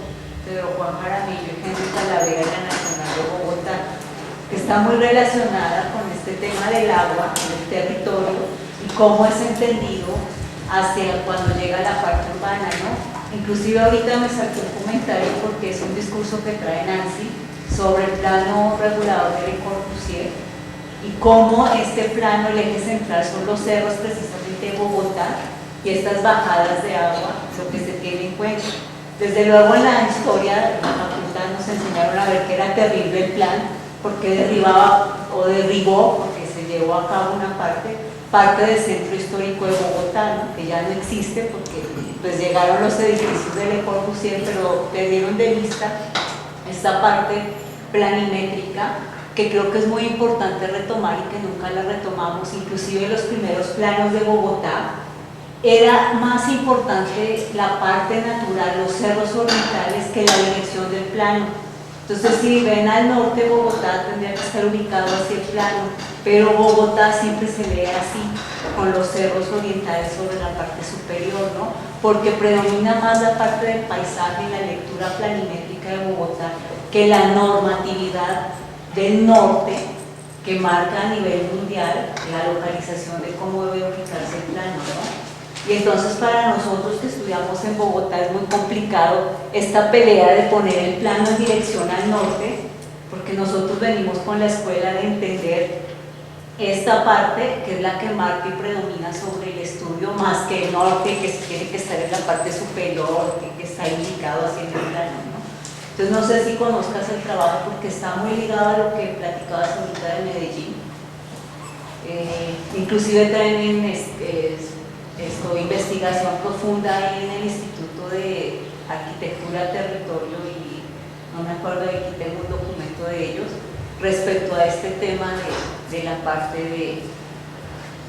Pedro Juan Jaramillo y Henry Talavera en la Nacional de Bogotá, que está muy relacionada con este tema del agua, del territorio y cómo es entendido hacia cuando llega la parte urbana, ¿no? Inclusive ahorita me saltó un comentario porque es un discurso que trae Nancy sobre el plano regulador de Le Corbusier y cómo este plano, el eje central son los cerros precisamente de Bogotá y estas bajadas de agua, lo que se tiene en cuenta. Desde luego en la historia de la facultad nos enseñaron a ver que era terrible el plan porque derribaba o derribó, porque se llevó a cabo una parte del centro histórico de Bogotá, ¿no? Que ya no existe porque pues llegaron los edificios de Le Corbusier, pero perdieron de vista esta parte planimétrica que creo que es muy importante retomar y que nunca la retomamos. Inclusive en los primeros planos de Bogotá era más importante la parte natural, los cerros orbitales, que la dirección del plano. Entonces, si ven al norte, Bogotá tendría que estar ubicado hacia el plano, pero Bogotá siempre se ve así, con los cerros orientales sobre la parte superior, ¿no? Porque predomina más la parte del paisaje y la lectura planimétrica de Bogotá que la normatividad del norte que marca a nivel mundial la localización de cómo debe ubicarse el plano, ¿no? Y entonces para nosotros que estudiamos en Bogotá es muy complicado esta pelea de poner el plano en dirección al norte, porque nosotros venimos con la escuela de entender esta parte, que es la que marca y predomina sobre el estudio, más que el norte, que tiene que estar en la parte superior, que está indicado así en el plano, ¿no? Entonces no sé si conozcas el trabajo, porque está muy ligado a lo que platicabas ahorita de Medellín. Inclusive traen investigación profunda ahí en el Instituto de Arquitectura, Territorio, y no me acuerdo, aquí tengo un documento de ellos, respecto a este tema de la parte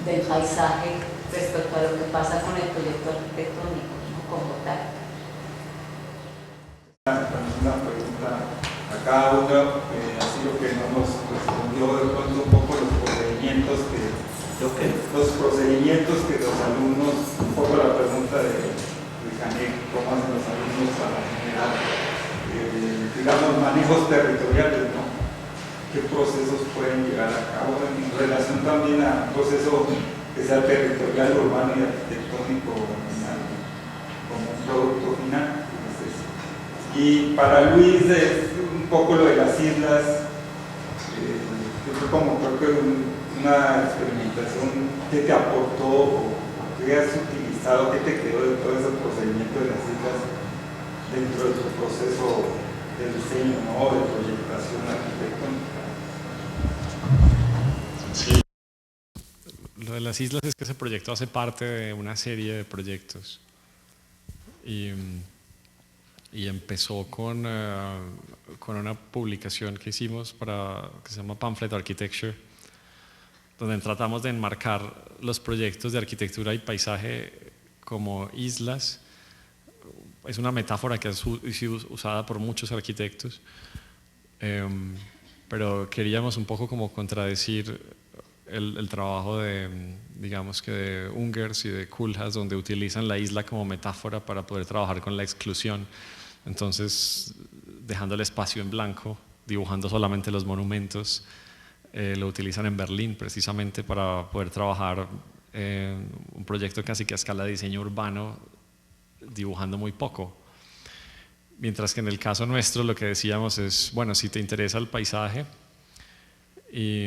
del paisaje, respecto a lo que pasa con el proyecto arquitectónico, ¿no? Como tal. Una pregunta a cada uno, así lo que no nos respondió de pronto un poco los procedimientos que los alumnos, un poco la pregunta de Canek, cómo hacen los alumnos para generar, digamos, manejos territoriales, ¿no? ¿Qué procesos pueden llegar a cabo en relación también a un proceso que sea territorial, urbano y arquitectónico como un producto final? Y para Luis es un poco lo de las islas, que fue como creo que una experimentación que te aportó o que has utilizado, que te quedó de todo ese procedimiento de las islas dentro de tu proceso de diseño, ¿no? De proyectación arquitectónica. Sí. Lo de las islas es que ese proyecto hace parte de una serie de proyectos y empezó con una publicación que hicimos que se llama Pamphlet Architecture, donde tratamos de enmarcar los proyectos de arquitectura y paisaje como islas. Es una metáfora que ha sido usada por muchos arquitectos, pero queríamos un poco como contradecir el trabajo digamos que de Ungers y de Koolhaas, donde utilizan la isla como metáfora para poder trabajar con la exclusión. Entonces, dejando el espacio en blanco, dibujando solamente los monumentos, lo utilizan en Berlín precisamente para poder trabajar un proyecto casi que a escala de diseño urbano, dibujando muy poco. Mientras que en el caso nuestro lo que decíamos es, bueno, si te interesa el paisaje y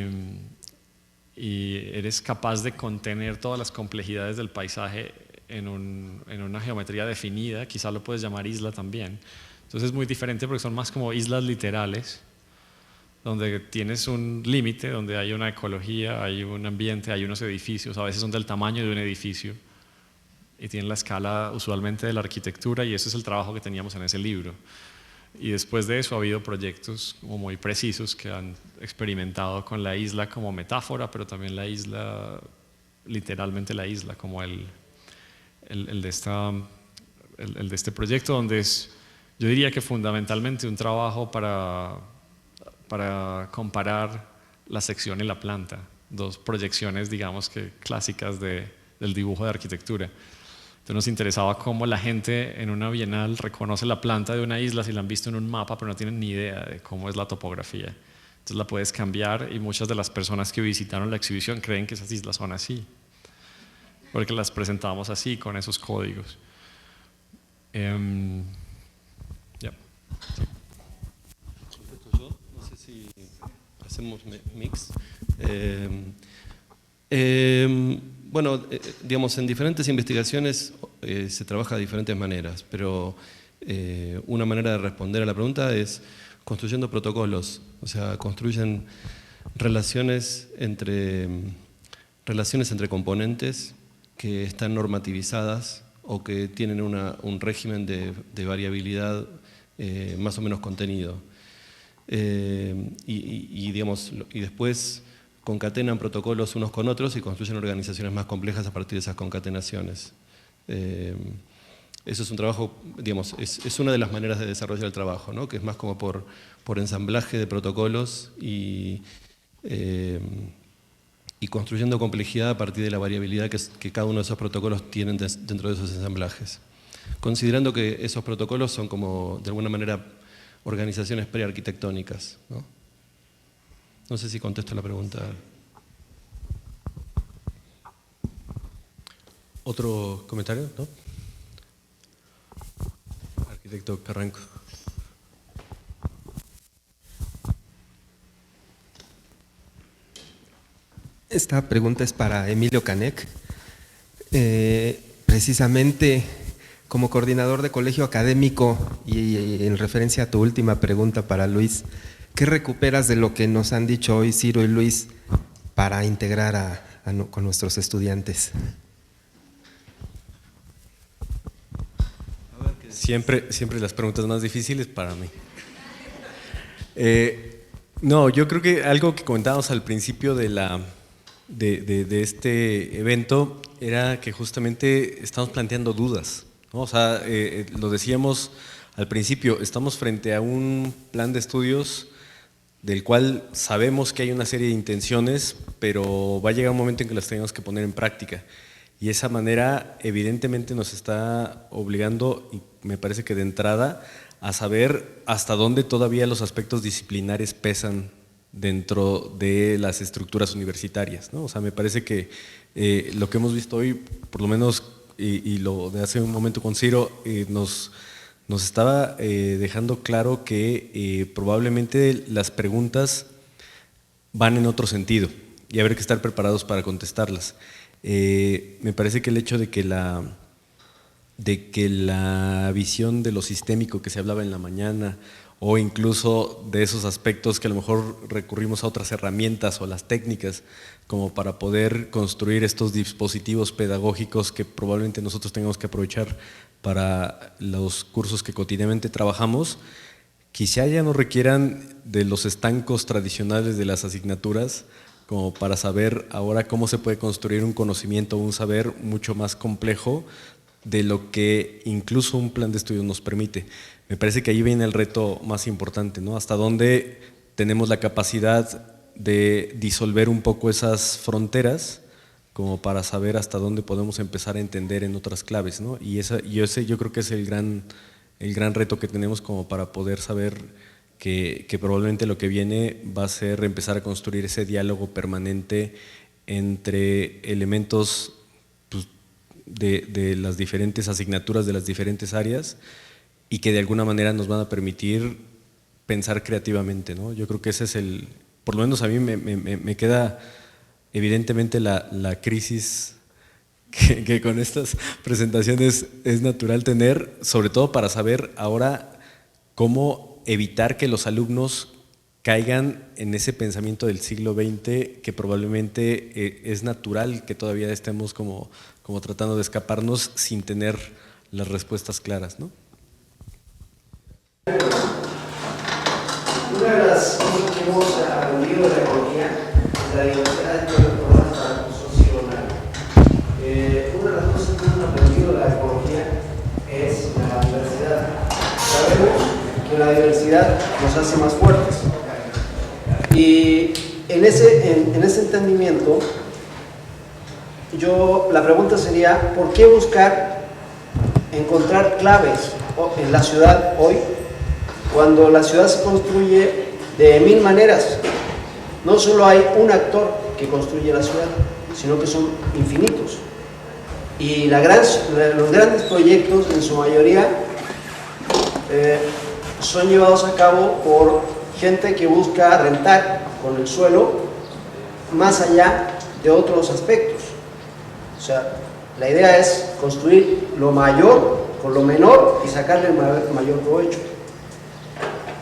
eres capaz de contener todas las complejidades del paisaje en una geometría definida, quizá lo puedes llamar isla también. Entonces es muy diferente porque son más como islas literales, donde tienes un límite, donde hay una ecología, hay un ambiente, hay unos edificios, a veces son del tamaño de un edificio y tienen la escala usualmente de la arquitectura, y ese es el trabajo que teníamos en ese libro. Y después de eso ha habido proyectos como muy precisos que han experimentado con la isla como metáfora, pero también la isla, literalmente la isla, como el de este proyecto, donde es, yo diría que fundamentalmente un trabajo para comparar la sección y la planta, dos proyecciones, digamos que clásicas del dibujo de arquitectura. Entonces nos interesaba cómo la gente en una bienal reconoce la planta de una isla si la han visto en un mapa, pero no tienen ni idea de cómo es la topografía. Entonces la puedes cambiar, y muchas de las personas que visitaron la exhibición creen que esas islas son así, porque las presentamos así, con esos códigos. Yo no sé si hacemos mix. Bueno, digamos, en diferentes investigaciones se trabaja de diferentes maneras, pero una manera de responder a la pregunta es construyendo protocolos, o sea, construyen relaciones entre componentes que están normativizadas o que tienen un régimen de variabilidad más o menos contenido. Digamos, y después concatenan protocolos unos con otros y construyen organizaciones más complejas a partir de esas concatenaciones. Eso es un trabajo, digamos, es una de las maneras de desarrollar el trabajo, ¿no? Que es más como por ensamblaje de protocolos y construyendo complejidad a partir de la variabilidad que cada uno de esos protocolos tienen dentro de esos ensamblajes. Considerando que esos protocolos son como, de alguna manera, organizaciones prearquitectónicas, ¿no? No sé si contesto la pregunta. ¿Otro comentario? ¿No? Arquitecto Carranco. Esta pregunta es para Emilio Canek. Precisamente como coordinador de colegio académico y en referencia a tu última pregunta para Luis, ¿qué recuperas de lo que nos han dicho hoy Ciro y Luis para integrar con nuestros estudiantes? Siempre las preguntas más difíciles para mí. No, yo creo que algo que comentábamos al principio de este evento era que justamente estamos planteando dudas, ¿no? O sea, lo decíamos al principio, estamos frente a un plan de estudios del cual sabemos que hay una serie de intenciones, pero va a llegar un momento en que las tenemos que poner en práctica. Y esa manera evidentemente nos está obligando, y me parece que de entrada, a saber hasta dónde todavía los aspectos disciplinares pesan dentro de las estructuras universitarias, ¿no? O sea, me parece que lo que hemos visto hoy, por lo menos, y lo de hace un momento con Ciro, nos estaba dejando claro que probablemente las preguntas van en otro sentido y habrá que estar preparados para contestarlas. Me parece que el hecho de que la visión de lo sistémico que se hablaba en la mañana, o incluso de esos aspectos que a lo mejor recurrimos a otras herramientas o a las técnicas como para poder construir estos dispositivos pedagógicos que probablemente nosotros tengamos que aprovechar para los cursos que cotidianamente trabajamos, quizá ya no requieran de los estancos tradicionales de las asignaturas, como para saber ahora cómo se puede construir un conocimiento o un saber mucho más complejo de lo que incluso un plan de estudios nos permite. Me parece que ahí viene el reto más importante, ¿no? Hasta dónde tenemos la capacidad de disolver un poco esas fronteras como para saber hasta dónde podemos empezar a entender en otras claves, ¿no? Y ese yo creo que es el gran reto que tenemos como para poder saber que probablemente lo que viene va a ser empezar a construir ese diálogo permanente entre elementos pues, de las diferentes asignaturas de las diferentes áreas y que de alguna manera nos van a permitir pensar creativamente, ¿no? Yo creo que ese es por lo menos a mí me queda evidentemente la crisis que con estas presentaciones es natural tener, sobre todo para saber ahora cómo evitar que los alumnos caigan en ese pensamiento del siglo XX que probablemente es natural que todavía estemos como tratando de escaparnos sin tener las respuestas claras, ¿no? Una de las cosas que hemos aprendido de la ecología es la diversidad de personas para el socio-nacional. Una de las cosas que hemos aprendido de la ecología es la diversidad. Sabemos que la diversidad nos hace más fuertes. Y en ese entendimiento, la pregunta sería, ¿por qué buscar encontrar claves en la ciudad hoy, cuando la ciudad se construye de 1000 maneras? No solo hay un actor que construye la ciudad, sino que son infinitos. Y los grandes proyectos, en su mayoría, son llevados a cabo por gente que busca rentar con el suelo más allá de otros aspectos. O sea, la idea es construir lo mayor con lo menor y sacarle el mayor provecho.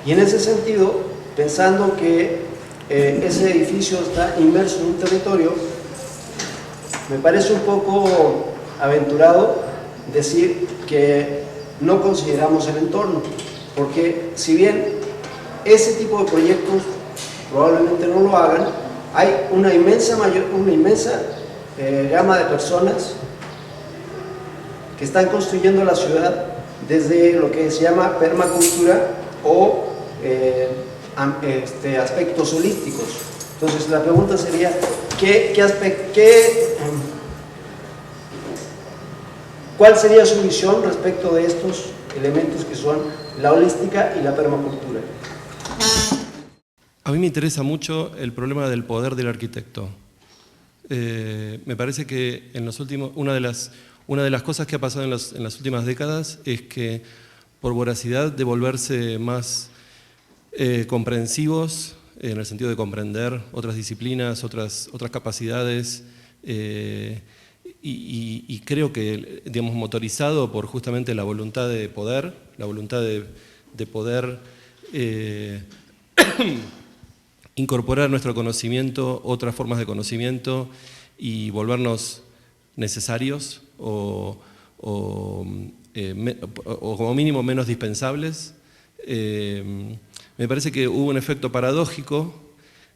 Y en ese sentido, pensando que ese edificio está inmerso en un territorio, me parece un poco aventurado decir que no consideramos el entorno, porque si bien ese tipo de proyectos probablemente no lo hagan, hay una inmensa gama de personas que están construyendo la ciudad desde lo que se llama permacultura o aspectos holísticos. Entonces la pregunta sería, ¿cuál sería su visión respecto de estos elementos que son la holística y la permacultura? A mí me interesa mucho el problema del poder del arquitecto. Me parece que en los últimos, una de las una de las cosas que ha pasado en las últimas décadas es que por voracidad de volverse más comprensivos, en el sentido de comprender otras disciplinas, otras capacidades, y creo que, digamos, motorizado por justamente la voluntad de poder, la voluntad de poder incorporar a nuestro conocimiento otras formas de conocimiento y volvernos necesarios o como mínimo menos dispensables. Me parece que hubo un efecto paradójico,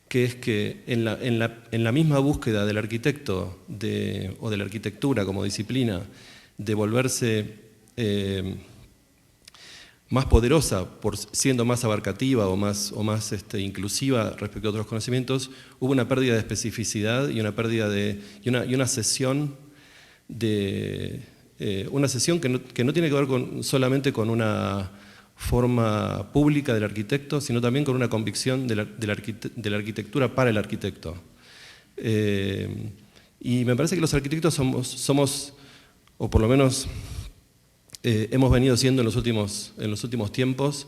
que es que en la misma búsqueda del arquitecto o de la arquitectura como disciplina de volverse más poderosa, siendo más abarcativa o más inclusiva respecto a otros conocimientos, hubo una pérdida de especificidad y una pérdida y una cesión que no tiene que ver solamente con una forma pública del arquitecto, sino también con una convicción de la arquitectura para el arquitecto. Y me parece que los arquitectos somos o por lo menos hemos venido siendo en los últimos tiempos,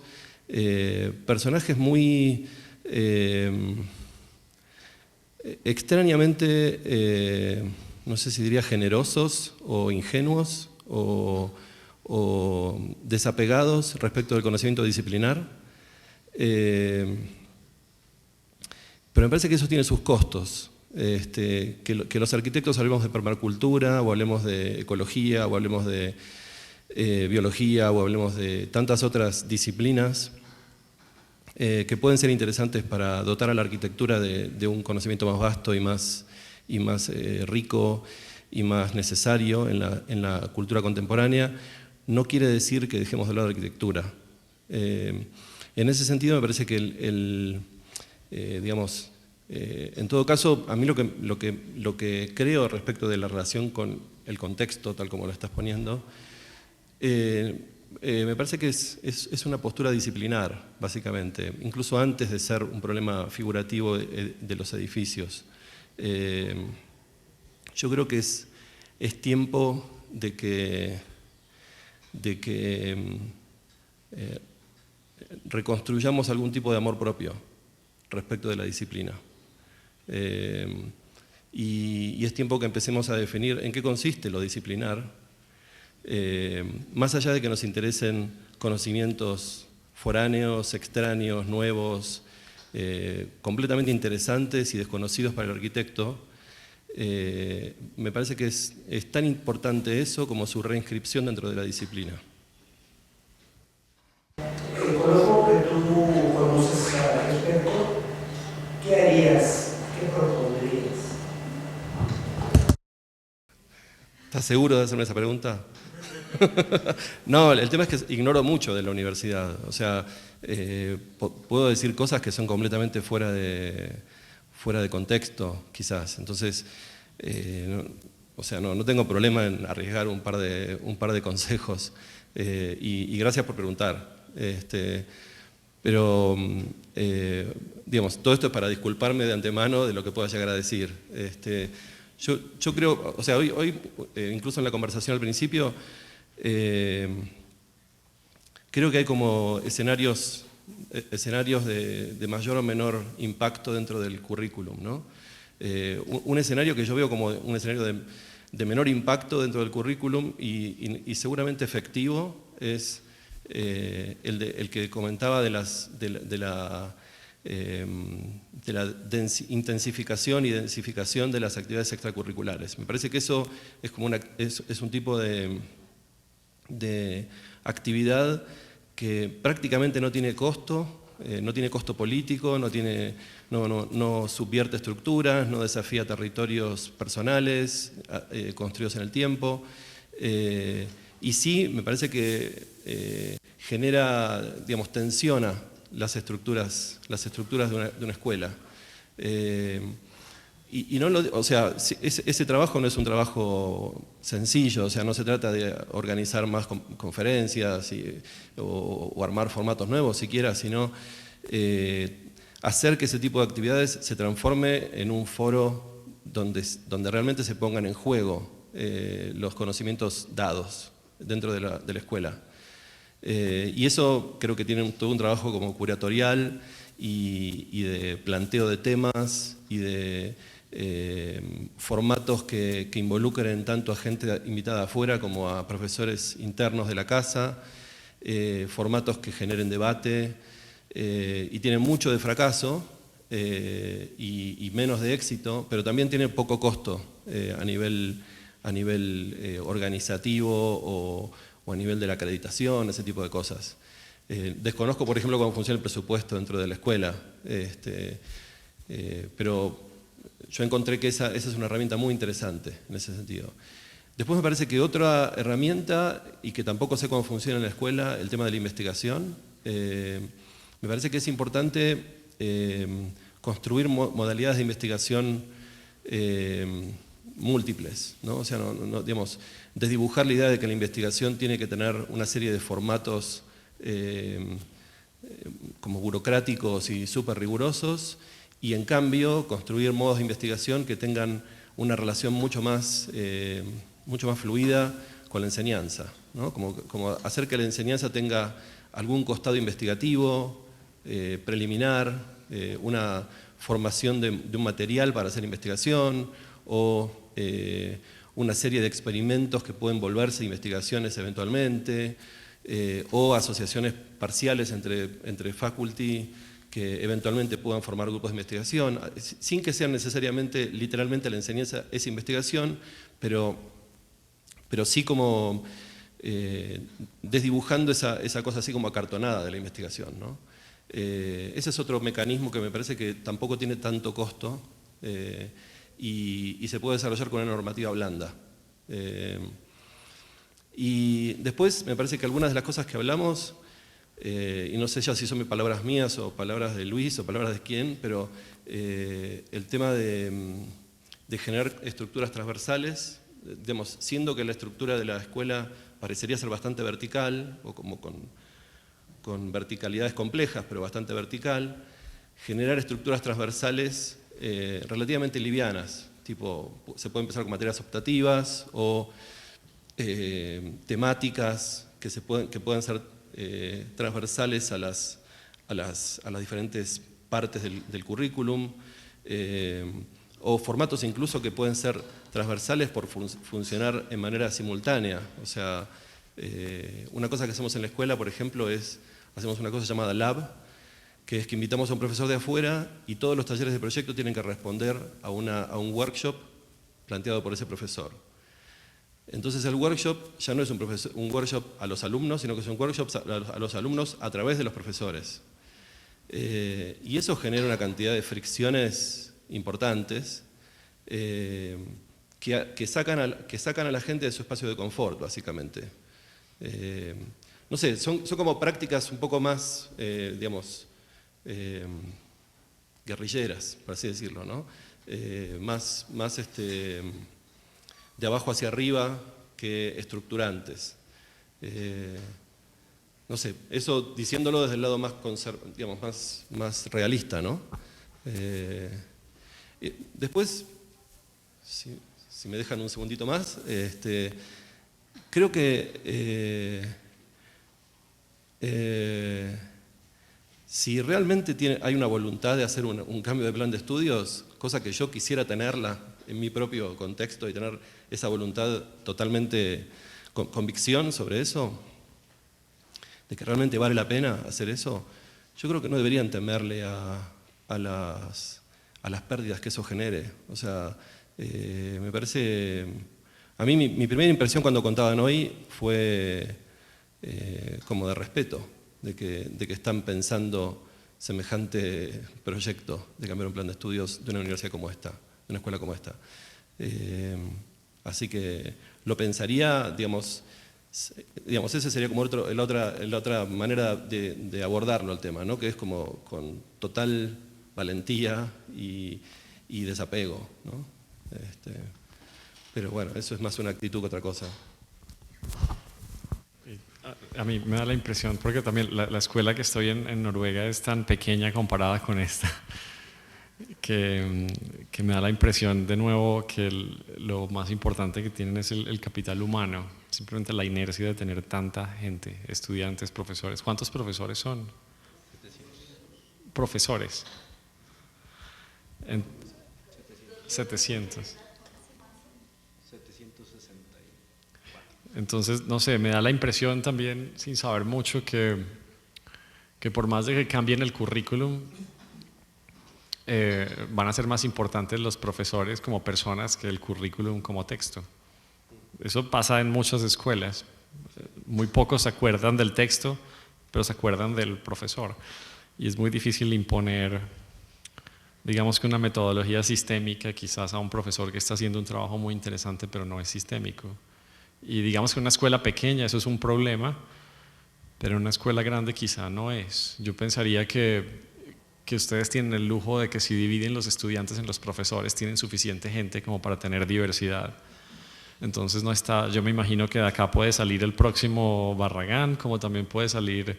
personajes muy extrañamente, no sé si diría generosos o ingenuos o desapegados respecto del conocimiento disciplinar. Pero me parece que eso tiene sus costos. Que los arquitectos hablemos de permacultura, o hablemos de ecología, o hablemos de biología, o hablemos de tantas otras disciplinas que pueden ser interesantes para dotar a la arquitectura de un conocimiento más vasto y más rico y más necesario en la cultura contemporánea, no quiere decir que dejemos de hablar de arquitectura. En ese sentido me parece que digamos, en todo caso, a mí lo que creo respecto de la relación con el contexto, tal como lo estás poniendo, me parece que es una postura disciplinar, básicamente, incluso antes de ser un problema figurativo de los edificios. Yo creo que es tiempo de que reconstruyamos algún tipo de amor propio respecto de la disciplina. Y es tiempo que empecemos a definir en qué consiste lo disciplinar, más allá de que nos interesen conocimientos foráneos, extraños, nuevos, completamente interesantes y desconocidos para el arquitecto. Me parece que es tan importante eso como su reinscripción dentro de la disciplina. Conozco que tú conoces al respecto. ¿Qué harías? ¿Qué propondrías? ¿Estás seguro de hacerme esa pregunta? No, el tema es que ignoro mucho de la universidad. O sea, puedo decir cosas que son completamente fuera de contexto, quizás. Entonces, no tengo problema en arriesgar un par de consejos. Y gracias por preguntar. Pero, digamos, todo esto es para disculparme de antemano de lo que pueda llegar a decir. Yo creo, o sea, hoy incluso en la conversación al principio, creo que hay como escenarios de mayor o menor impacto dentro del currículum, ¿no? Un escenario que yo veo como un escenario de menor impacto dentro del currículum y seguramente efectivo es el que comentaba de la intensificación y densificación de las actividades extracurriculares. Me parece que eso es como es un tipo de actividad que prácticamente no tiene costo, no tiene costo político, no subvierte estructuras, no desafía territorios personales construidos en el tiempo, y sí me parece que genera, digamos, tensiona las estructuras de una escuela. O sea, ese trabajo no es un trabajo sencillo, o sea, no se trata de organizar más conferencias o armar formatos nuevos siquiera, sino hacer que ese tipo de actividades se transforme en un foro donde realmente se pongan en juego los conocimientos dados dentro de la escuela. Y eso creo que tiene todo un trabajo como curatorial y de planteo de temas y de formatos que involucren tanto a gente invitada afuera como a profesores internos de la casa, formatos que generen debate, y tienen mucho de fracaso y menos de éxito, pero también tienen poco costo a nivel organizativo o a nivel de la acreditación, ese tipo de cosas. Desconozco, por ejemplo, cómo funciona el presupuesto dentro de la escuela, pero yo encontré que esa es una herramienta muy interesante en ese sentido. Después me parece que otra herramienta, y que tampoco sé cómo funciona en la escuela, el tema de la investigación. Me parece que es importante construir modalidades de investigación múltiples, ¿no? O sea, digamos, desdibujar la idea de que la investigación tiene que tener una serie de formatos como burocráticos y súper rigurosos, y en cambio construir modos de investigación que tengan una relación mucho más fluida con la enseñanza, ¿no? Como hacer que la enseñanza tenga algún costado investigativo, preliminar, una formación de un material para hacer investigación, o una serie de experimentos que pueden volverse investigaciones eventualmente, o asociaciones parciales entre faculty que eventualmente puedan formar grupos de investigación, sin que sean necesariamente, literalmente la enseñanza es investigación, pero sí como desdibujando esa cosa así como acartonada de la investigación, ¿no? Ese es otro mecanismo que me parece que tampoco tiene tanto costo y se puede desarrollar con una normativa blanda. Y después me parece que algunas de las cosas que hablamos, y no sé ya si son palabras mías o palabras de Luis o palabras de quién, pero el tema de generar estructuras transversales, digamos, siendo que la estructura de la escuela parecería ser bastante vertical, o como con verticalidades complejas, pero bastante vertical, generar estructuras transversales relativamente livianas, tipo, se puede empezar con materias optativas o temáticas que puedan ser transversales a las diferentes partes del currículum, o formatos incluso que pueden ser transversales por funcionar en manera simultánea. O sea, una cosa que hacemos en la escuela, por ejemplo, hacemos una cosa llamada lab, que es que invitamos a un profesor de afuera y todos los talleres de proyecto tienen que responder a un workshop planteado por ese profesor. Entonces el workshop ya no es un workshop a los alumnos, sino que es un workshop a los alumnos a través de los profesores. Y eso genera una cantidad de fricciones importantes que sacan a la gente de su espacio de confort, básicamente. No sé, son como prácticas un poco más, digamos, guerrilleras, por así decirlo, ¿no? Más de abajo hacia arriba que estructurantes. No sé, eso diciéndolo desde el lado más, digamos, más realista, ¿no? Después, si me dejan un segundito más, creo que si realmente hay una voluntad de hacer un cambio de plan de estudios, cosa que yo quisiera tenerla en mi propio contexto y tener esa voluntad totalmente con convicción sobre eso, de que realmente vale la pena hacer eso, yo creo que no deberían temerle a las pérdidas que eso genere. O sea, me parece... A mí mi primera impresión cuando contaban hoy fue como de respeto, de que están pensando semejante proyecto de cambiar un plan de estudios de una universidad como esta, de una escuela como esta. Así que lo pensaría, digamos, ese sería como la otra manera de abordarlo el tema, ¿no? Que es como con total valentía y desapego, ¿no? Pero bueno, eso es más una actitud que otra cosa. A mí me da la impresión, porque también la escuela que estoy en Noruega es tan pequeña comparada con esta, que me da la impresión de nuevo que lo más importante que tienen es el capital humano, simplemente la inercia de tener tanta gente, estudiantes, profesores. ¿Cuántos profesores son? 700. Profesores. 700. 760. Entonces, no sé, me da la impresión también, sin saber mucho, que por más de que cambien el currículum, van a ser más importantes los profesores como personas que el currículum como texto. Eso pasa en muchas escuelas. Muy pocos se acuerdan del texto, pero se acuerdan del profesor. Y es muy difícil imponer, digamos que una metodología sistémica quizás a un profesor que está haciendo un trabajo muy interesante, pero no es sistémico. Y digamos que en una escuela pequeña eso es un problema, pero en una escuela grande quizá no es. Yo pensaría que ustedes tienen el lujo de que si dividen los estudiantes en los profesores, tienen suficiente gente como para tener diversidad. Entonces no está, yo me imagino que de acá puede salir el próximo Barragán, como también puede salir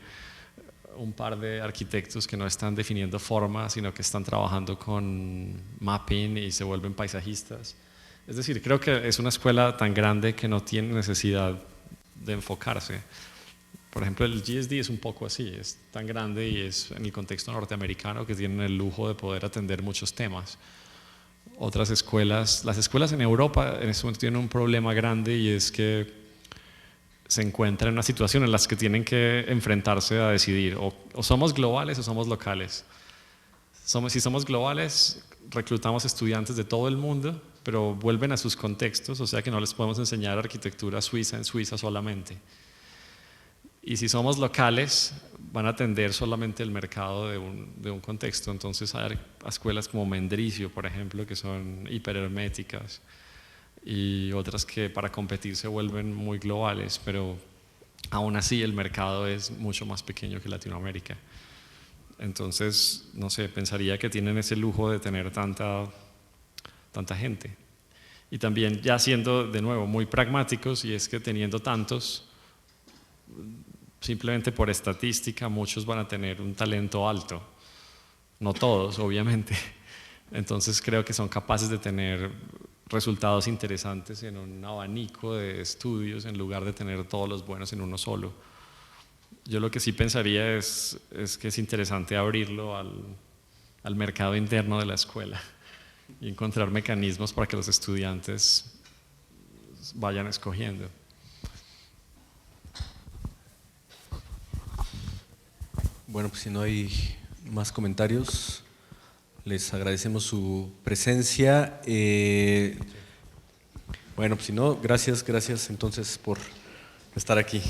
un par de arquitectos que no están definiendo forma, sino que están trabajando con mapping y se vuelven paisajistas. Es decir, creo que es una escuela tan grande que no tiene necesidad de enfocarse. Por ejemplo, el GSD es un poco así, es tan grande y es en el contexto norteamericano que tienen el lujo de poder atender muchos temas. Otras escuelas, las escuelas en Europa en este momento tienen un problema grande y es que se encuentran en una situación en la que tienen que enfrentarse a decidir o somos globales o somos locales. Si somos globales, reclutamos estudiantes de todo el mundo, pero vuelven a sus contextos, o sea que no les podemos enseñar arquitectura suiza en Suiza solamente. Y si somos locales, van a atender solamente el mercado de un contexto. Entonces hay escuelas como Mendrisio, por ejemplo, que son hiperherméticas y otras que para competir se vuelven muy globales, pero aún así el mercado es mucho más pequeño que Latinoamérica. Entonces, no sé, pensaría que tienen ese lujo de tener tanta gente. Y también ya siendo de nuevo muy pragmáticos, y es que teniendo tantos, simplemente por estadística muchos van a tener un talento alto, no todos obviamente, entonces creo que son capaces de tener resultados interesantes en un abanico de estudios en lugar de tener todos los buenos en uno solo. Yo lo que sí pensaría es que es interesante abrirlo al mercado interno de la escuela y encontrar mecanismos para que los estudiantes vayan escogiendo. Bueno, pues si no hay más comentarios, les agradecemos su presencia. Bueno, pues si no, gracias entonces por estar aquí.